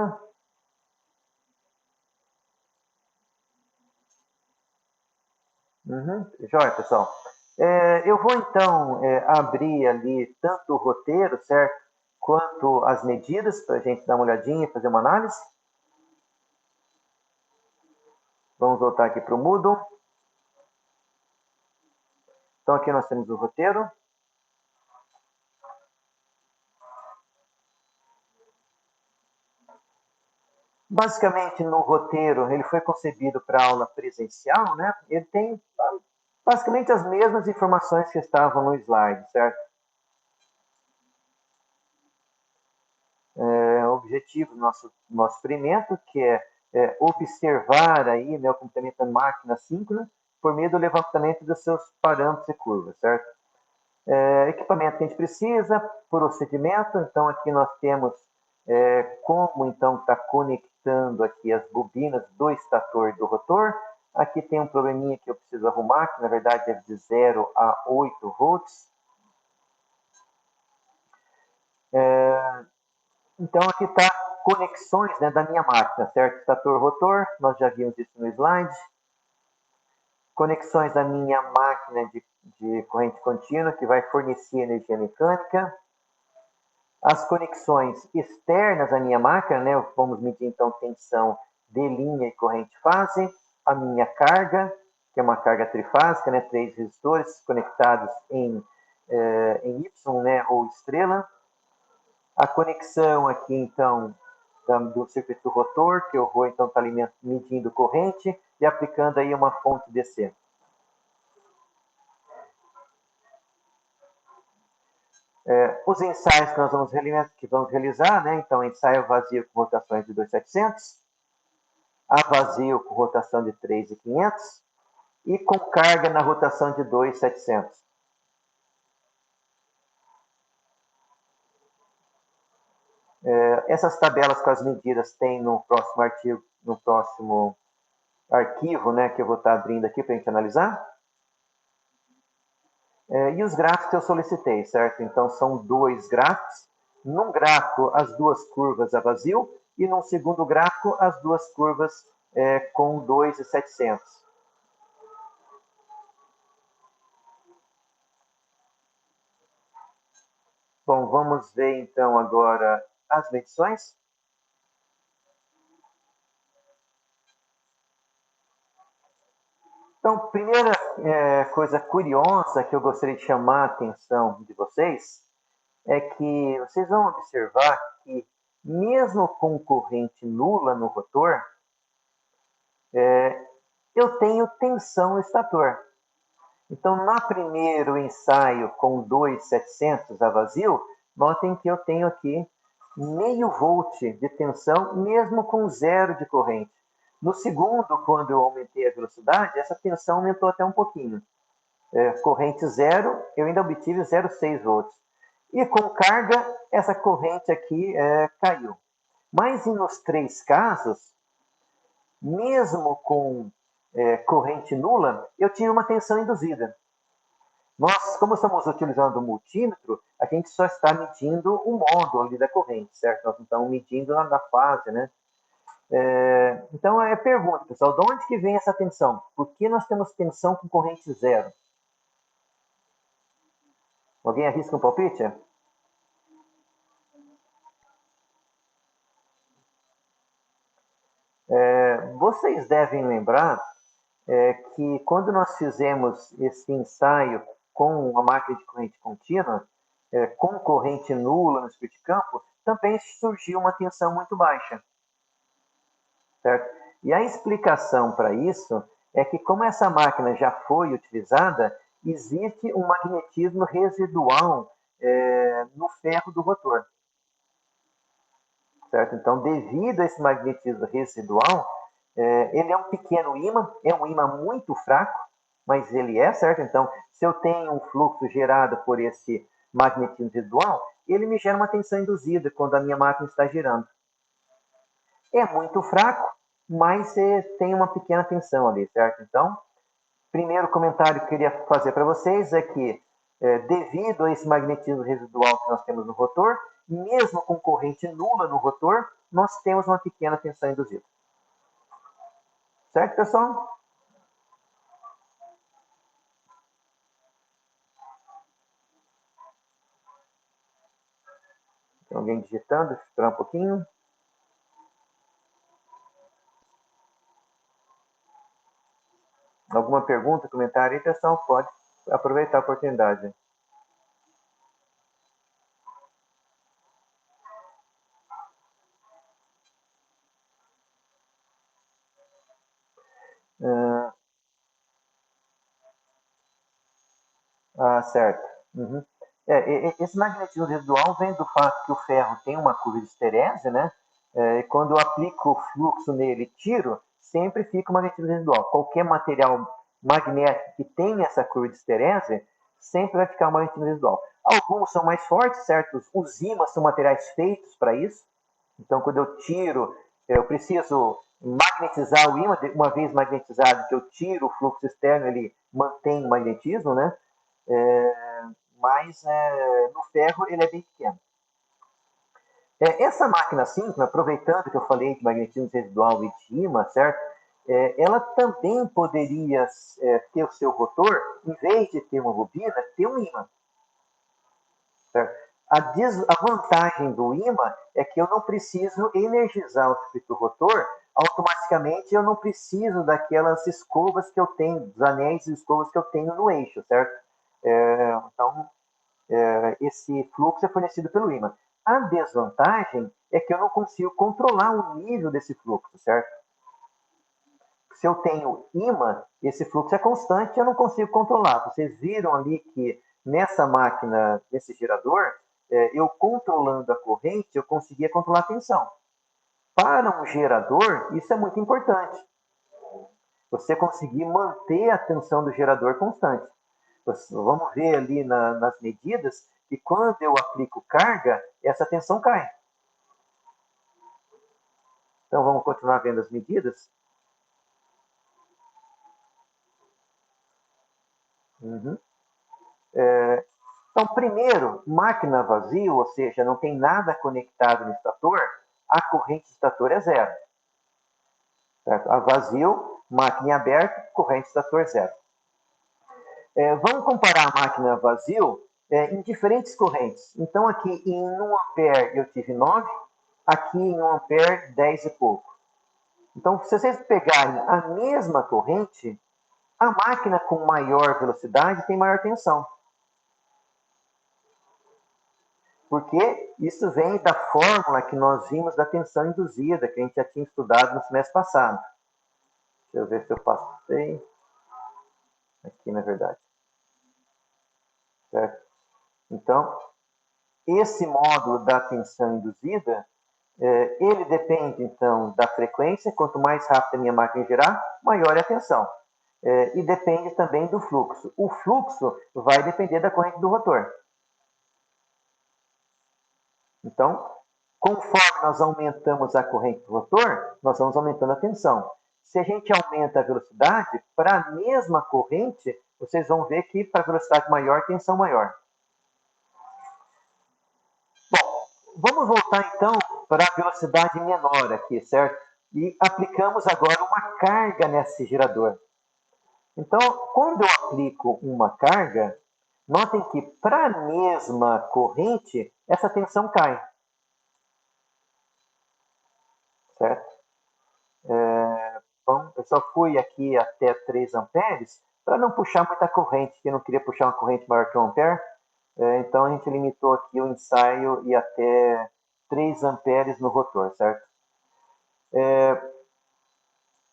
Jóia, pessoal. Eu vou então abrir ali tanto o roteiro, certo? Quanto as medidas, para a gente dar uma olhadinha e fazer uma análise. Vamos voltar aqui para o Moodle. Então, aqui nós temos o roteiro. Basicamente, no roteiro, ele foi concebido para aula presencial, né? Ele tem basicamente as mesmas informações que estavam no slide, certo? O objetivo do nosso experimento, que é observar aí, né, o comportamento da máquina síncrona por meio do levantamento dos seus parâmetros e curvas, certo? Equipamento que a gente precisa, procedimento, então aqui nós temos como então está conectando aqui as bobinas do estator e do rotor. Aqui tem um probleminha que eu preciso arrumar, que na verdade é de 0 a 8 volts. Então aqui está conexões, né, da minha máquina, certo? Estator, rotor, nós já vimos isso no slide. Conexões da minha máquina de corrente contínua, que vai fornecer energia mecânica. As conexões externas à minha máquina, né? Vamos medir então tensão de linha e corrente fase. A minha carga, que é uma carga trifásica, né? 3 resistores conectados em Y, né? Ou estrela. A conexão aqui então do circuito do rotor, que eu vou então estar medindo corrente e aplicando aí uma fonte DC. Os ensaios que nós vamos realizar, né? Então, ensaio vazio com rotações de 2.700, a vazio com rotação de 3.500 e com carga na rotação de 2.700. Essas tabelas com as medidas tem no próximo arquivo, né, que eu vou estar abrindo aqui para a gente analisar. E os gráficos que eu solicitei, certo? Então, são dois gráficos. Num gráfico, as duas curvas a vazio, e num segundo gráfico, as duas curvas com 2.700. Bom, vamos ver então agora as medições. Então, primeira coisa curiosa que eu gostaria de chamar a atenção de vocês é que vocês vão observar que, mesmo com corrente nula no rotor, eu tenho tensão no estator. Então, no primeiro ensaio com 2.700 a vazio, notem que eu tenho aqui meio volt de tensão, mesmo com zero de corrente. No segundo, quando eu aumentei a velocidade, essa tensão aumentou até um pouquinho. Corrente zero, eu ainda obtive 0,6 volts. E com carga, essa corrente aqui caiu. Mas nos três casos, mesmo com corrente nula, eu tinha uma tensão induzida. Nós, como estamos utilizando o multímetro, a gente só está medindo o módulo ali da corrente, certo? Nós não estamos medindo na fase, né? Então, pergunta, pessoal, de onde que vem essa tensão? Por que nós temos tensão com corrente zero? Alguém arrisca um palpite? Vocês devem lembrar que quando nós fizemos esse ensaio com a máquina de corrente contínua, com corrente nula no espírito de campo, também surgiu uma tensão muito baixa. Certo? E a explicação para isso é que, como essa máquina já foi utilizada, existe um magnetismo residual no ferro do rotor. Certo? Então, devido a esse magnetismo residual, ele é um pequeno ímã, é um ímã muito fraco, mas ele é, certo? Então, se eu tenho um fluxo gerado por esse magnetismo residual, ele me gera uma tensão induzida quando a minha máquina está girando. É muito fraco, mas tem uma pequena tensão ali, certo? Então, primeiro comentário que eu queria fazer para vocês é que, devido a esse magnetismo residual que nós temos no rotor, mesmo com corrente nula no rotor, nós temos uma pequena tensão induzida. Certo, pessoal? Tem alguém digitando? Deixa eu esperar um pouquinho. Alguma pergunta, comentário aí, pessoal? Pode aproveitar a oportunidade. Certo. Uhum. Esse magnetismo residual vem do fato que o ferro tem uma curva de esterese, né? E quando eu aplico o fluxo nele e tiro, sempre fica o magnetismo residual. Qualquer material magnético que tenha essa curva de esterese, sempre vai ficar o magnetismo residual. Alguns são mais fortes, certo? Os ímãs são materiais feitos para isso. Então, quando eu tiro, eu preciso magnetizar o ímã. Uma vez magnetizado, que eu tiro o fluxo externo, ele mantém o magnetismo, né? Mas no ferro ele é bem pequeno. Essa máquina simples, aproveitando que eu falei de magnetismo residual e de ímã, certo? Ela também poderia ter o seu rotor, em vez de ter uma bobina, ter um ímã. Certo? A vantagem do ímã é que eu não preciso energizar o circuito rotor, automaticamente eu não preciso daquelas escovas que eu tenho, dos anéis e escovas que eu tenho no eixo, certo? Então, esse fluxo é fornecido pelo ímã. A desvantagem é que eu não consigo controlar o nível desse fluxo, certo? Se eu tenho ímã, esse fluxo é constante, eu não consigo controlar. Vocês viram ali que nessa máquina, nesse gerador, eu controlando a corrente, eu conseguia controlar a tensão. Para um gerador, isso é muito importante. Você conseguir manter a tensão do gerador constante. Vamos ver ali nas medidas que quando eu aplico carga, essa tensão cai. Então vamos continuar vendo as medidas. Uhum. Então, primeiro, máquina vazia, ou seja, não tem nada conectado no estator, a corrente do estator é zero. Certo? A vazio, máquina aberta, corrente do estator zero. Vamos comparar a máquina vazio em diferentes correntes. Então, aqui em 1 ampere eu tive 9, aqui em 1 ampere 10 e pouco. Então, se vocês pegarem a mesma corrente, a máquina com maior velocidade tem maior tensão. Porque isso vem da fórmula que nós vimos da tensão induzida, que a gente já tinha estudado no semestre passado. Deixa eu ver se eu passei. Aqui, na verdade. Certo? Então, esse módulo da tensão induzida, ele depende, então, da frequência. Quanto mais rápido a minha máquina girar, maior é a tensão. E depende também do fluxo. O fluxo vai depender da corrente do rotor. Então, conforme nós aumentamos a corrente do rotor, nós vamos aumentando a tensão. Se a gente aumenta a velocidade, para a mesma corrente, vocês vão ver que para velocidade maior, tensão maior. Bom, vamos voltar então para a velocidade menor aqui, certo? E aplicamos agora uma carga nesse gerador. Então, quando eu aplico uma carga, notem que para a mesma corrente, essa tensão cai. Certo? Então, eu só fui aqui até 3 amperes para não puxar muita corrente, porque eu não queria puxar uma corrente maior que 1 ampere. Então a gente limitou aqui o ensaio e até 3 amperes no rotor, certo?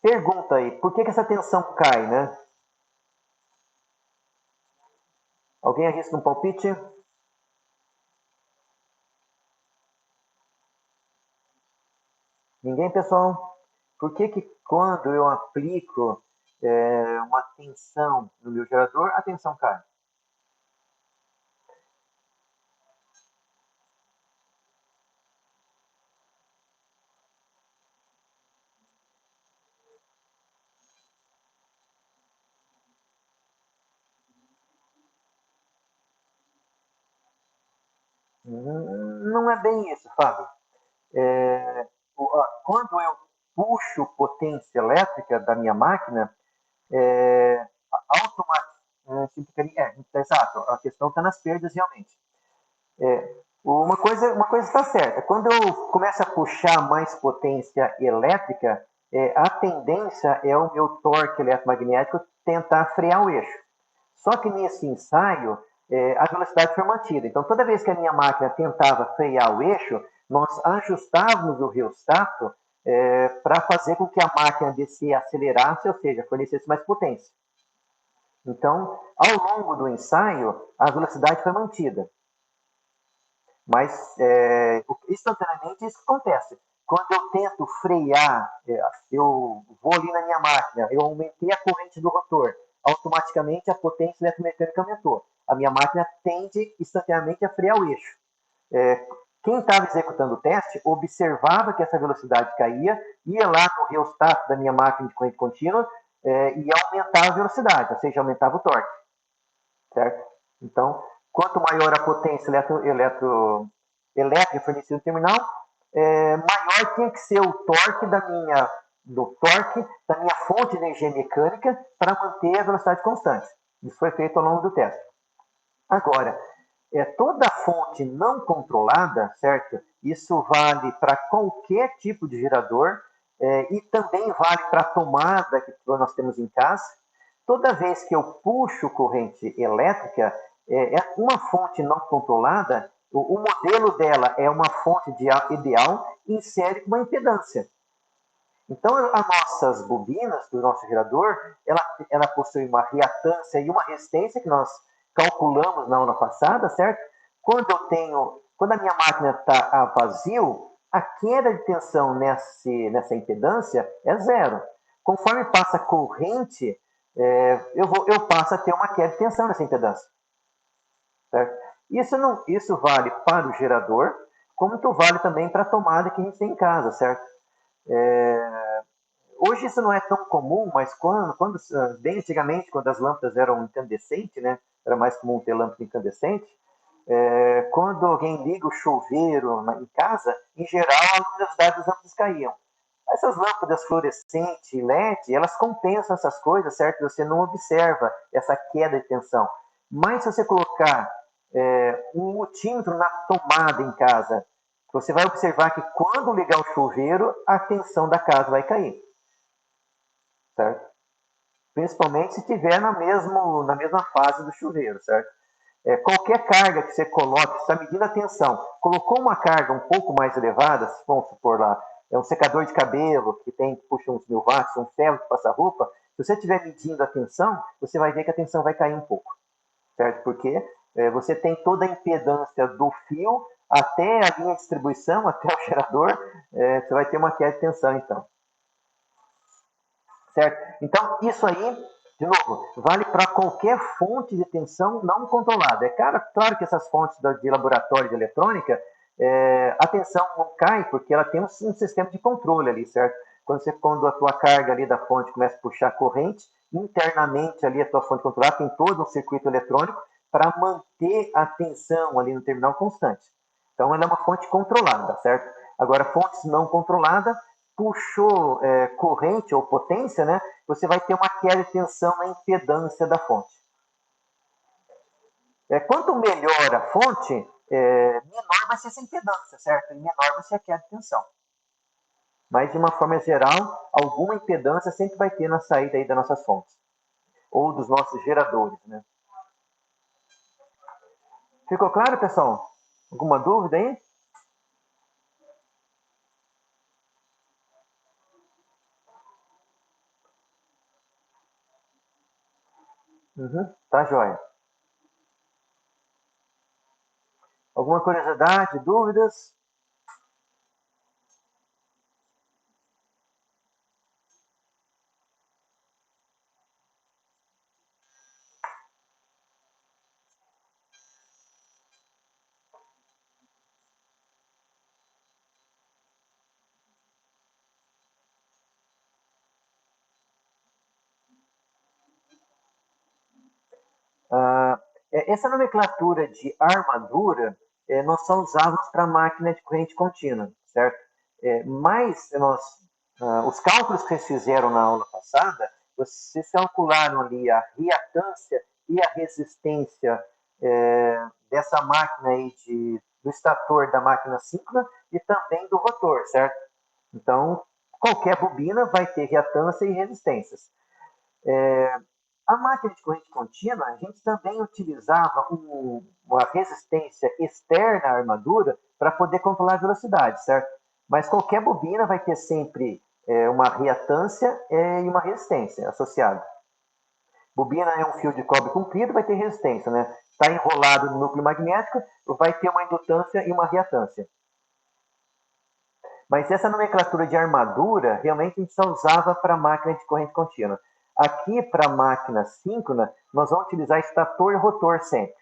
Pergunta aí, por que essa tensão cai, né? Alguém arrisca um palpite? Ninguém, pessoal? Por que quando eu aplico uma tensão no meu gerador, a tensão cai? Não é bem isso, Fábio. Quando eu puxo potência elétrica da minha máquina, automaticamente. Exato, a questão está nas perdas realmente. Uma coisa está certa, quando eu começo a puxar mais potência elétrica, a tendência é o meu torque eletromagnético tentar frear o eixo. Só que nesse ensaio, a velocidade foi mantida. Então, toda vez que a minha máquina tentava frear o eixo, nós ajustávamos o rheostato para fazer com que a máquina acelerasse, ou seja, fornecesse mais potência. Então, ao longo do ensaio, a velocidade foi mantida. Mas instantaneamente isso acontece. Quando eu tento frear, eu vou ali na minha máquina, eu aumentei a corrente do rotor, automaticamente a potência eletromecânica aumentou. A minha máquina tende instantaneamente a frear o eixo. É, quem estava executando o teste observava que essa velocidade caía, ia lá no rheostato da minha máquina de corrente contínua e aumentava a velocidade, ou seja, aumentava o torque. Certo? Então, quanto maior a potência elétrica fornecida no terminal, maior tinha que ser o torque da minha fonte de energia mecânica para manter a velocidade constante. Isso foi feito ao longo do teste. Agora, toda fonte não controlada, certo? Isso vale para qualquer tipo de gerador e também vale para a tomada que nós temos em casa. Toda vez que eu puxo corrente elétrica, uma fonte não controlada, o modelo dela é uma fonte de ideal insere uma impedância. Então, as nossas bobinas do nosso gerador, ela possui uma reatância e uma resistência que nós calculamos na aula passada, certo? Quando a minha máquina está a vazio, a queda de tensão nessa impedância é zero. Conforme passa a corrente, eu passo a ter uma queda de tensão nessa impedância. Certo? Isso vale para o gerador, como vale também para a tomada que a gente tem em casa, certo? Hoje isso não é tão comum, mas bem antigamente, quando as lâmpadas eram incandescentes, né, era mais comum ter lâmpada incandescente, quando alguém liga o chuveiro em casa, em geral a luminosidade das lâmpadas caíam. Essas lâmpadas fluorescentes LED, elas compensam essas coisas, certo? Você não observa essa queda de tensão. Mas se você colocar um multímetro na tomada em casa, você vai observar que quando ligar o chuveiro, a tensão da casa vai cair. Certo? Principalmente se estiver na mesma fase do chuveiro, certo? Qualquer carga que você coloque, você está medindo a tensão, colocou uma carga um pouco mais elevada, vamos supor lá, é um secador de cabelo que puxa uns 1000 watts, um ferro que passa roupa, se você estiver medindo a tensão, você vai ver que a tensão vai cair um pouco, certo? Porque você tem toda a impedância do fio até a linha de distribuição, até o gerador, você vai ter uma queda de tensão, então. Certo? Então, isso aí, de novo, vale para qualquer fonte de tensão não controlada. Claro que essas fontes de laboratório de eletrônica, a tensão não cai porque ela tem um sistema de controle ali, certo? Quando a tua carga ali da fonte começa a puxar corrente, internamente ali a tua fonte controlada tem todo um circuito eletrônico para manter a tensão ali no terminal constante. Então, ela é uma fonte controlada, certo? Agora, fontes não controladas, puxou corrente ou potência, né, você vai ter uma queda de tensão na impedância da fonte. Quanto melhor a fonte, menor vai ser essa impedância, certo? E menor vai ser a queda de tensão. Mas, de uma forma geral, alguma impedância sempre vai ter na saída aí das nossas fontes. Ou dos nossos geradores, né? Ficou claro, pessoal? Alguma dúvida aí? Uhum, tá joia. Alguma curiosidade, dúvidas? Ah, essa nomenclatura de armadura nós só usávamos para máquina de corrente contínua, certo? Mas os cálculos que vocês fizeram na aula passada, vocês calcularam ali a reatância e a resistência dessa máquina aí do estator da máquina síncrona e também do rotor, certo? Então, qualquer bobina vai ter reatância e resistências. A máquina de corrente contínua, a gente também utilizava uma resistência externa à armadura para poder controlar a velocidade, certo? Mas qualquer bobina vai ter sempre uma reatância e uma resistência associada. Bobina é um fio de cobre comprido, vai ter resistência, né? Está enrolado no núcleo magnético, vai ter uma indutância e uma reatância. Mas essa nomenclatura de armadura, realmente a gente só usava para máquina de corrente contínua. Aqui, para máquina síncrona, nós vamos utilizar estator e rotor sempre.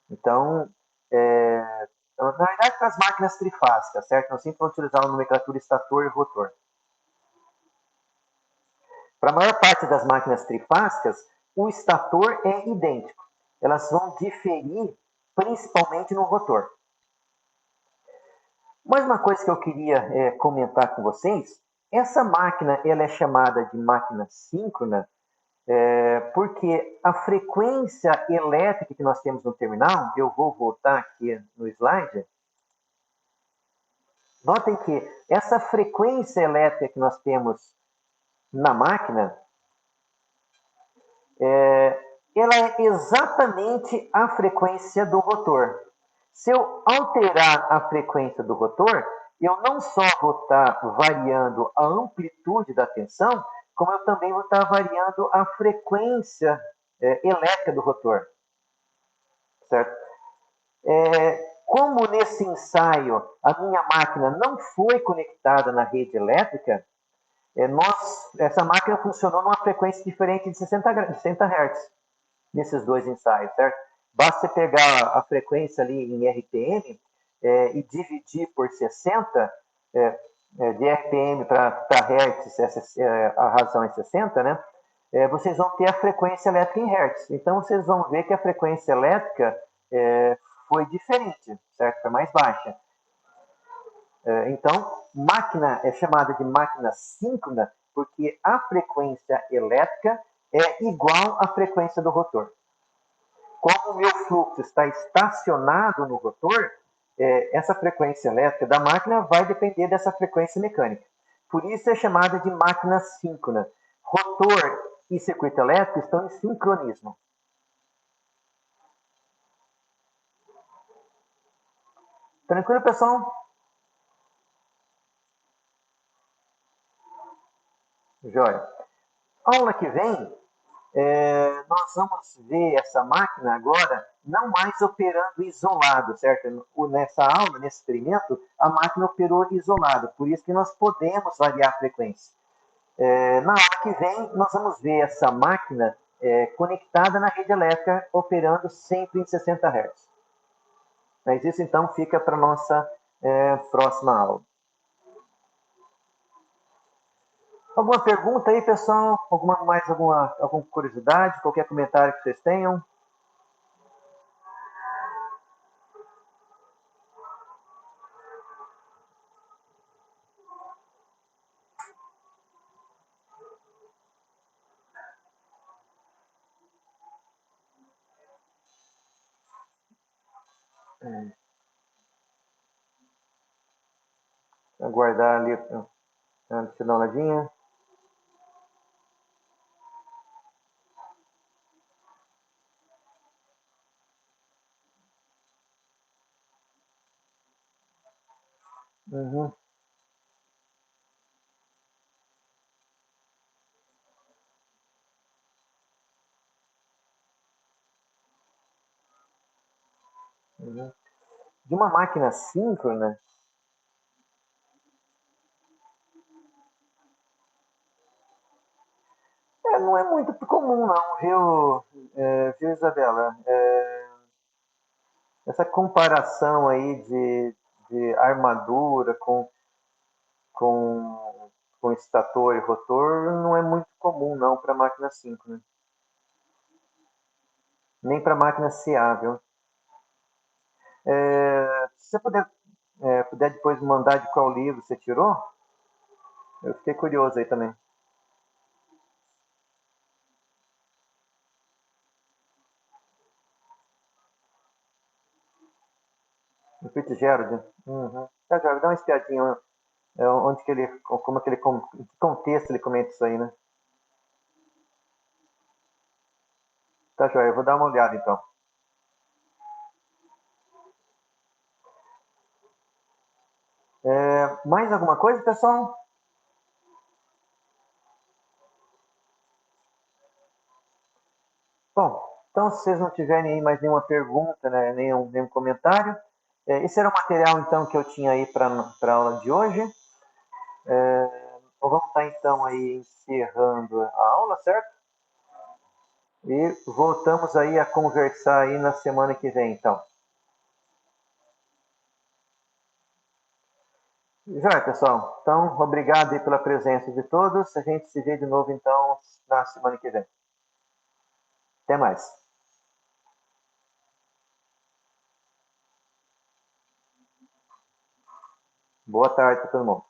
Então, na verdade, para as máquinas trifásicas, certo? Nós sempre vamos utilizar a nomenclatura estator e rotor. Para a maior parte das máquinas trifásicas, o estator é idêntico. Elas vão diferir principalmente no rotor. Mais uma coisa que eu queria comentar com vocês, essa máquina ela é chamada de máquina síncrona porque a frequência elétrica que nós temos no terminal, eu vou voltar aqui no slide, notem que essa frequência elétrica que nós temos na máquina, ela é exatamente a frequência do rotor. Se eu alterar a frequência do rotor, eu não só vou estar variando a amplitude da tensão, como eu também vou estar variando a frequência elétrica do rotor. Certo? Como nesse ensaio a minha máquina não foi conectada na rede elétrica, essa máquina funcionou numa frequência diferente de 60 Hz nesses dois ensaios, certo? Basta você pegar a frequência ali em RPM e dividir por 60, de RPM para Hertz, a razão é 60, né? Vocês vão ter a frequência elétrica em Hertz. Então, vocês vão ver que a frequência elétrica foi diferente, certo? Foi mais baixa. Então, máquina é chamada de máquina síncrona porque a frequência elétrica é igual à frequência do rotor. Como o meu fluxo está estacionado no rotor, essa frequência elétrica da máquina vai depender dessa frequência mecânica. Por isso é chamada de máquina síncrona. Rotor e circuito elétrico estão em sincronismo. Tranquilo, pessoal? Jóia. Aula que vem, nós vamos ver essa máquina agora não mais operando isolado, certo? Nessa aula, nesse experimento, a máquina operou isolado, por isso que nós podemos variar a frequência. Na aula que vem, nós vamos ver essa máquina conectada na rede elétrica, operando sempre em 60 Hz. Mas isso, então, fica para a nossa próxima aula. Alguma pergunta aí, pessoal? Alguma curiosidade? Qualquer comentário que vocês tenham? Aguardar ali antes de dar uma olhadinha. Uhum, uhum. De uma máquina síncrona, não é muito comum não, viu, viu Isabela? Essa comparação aí de armadura com, com estator e rotor não é muito comum não para máquina síncrona, nem para máquina CA, viu? Se você puder depois me mandar de qual livro você tirou, eu fiquei curioso aí também. O Fitzgerald. Uhum. Tá, já, dá uma espiadinha onde que ele, como é que ele, em que contexto ele comenta isso aí, né? Tá, joia, eu vou dar uma olhada então. Mais alguma coisa, pessoal? Bom, então se vocês não tiverem aí mais nenhuma pergunta, né, nenhum comentário, esse era o material então que eu tinha aí para a aula de hoje. Vamos estar então aí encerrando a aula, certo? E voltamos aí a conversar aí na semana que vem, então. Já, pessoal. Então, obrigado aí pela presença de todos. A gente se vê de novo, então, na semana que vem. Até mais. Boa tarde para todo mundo.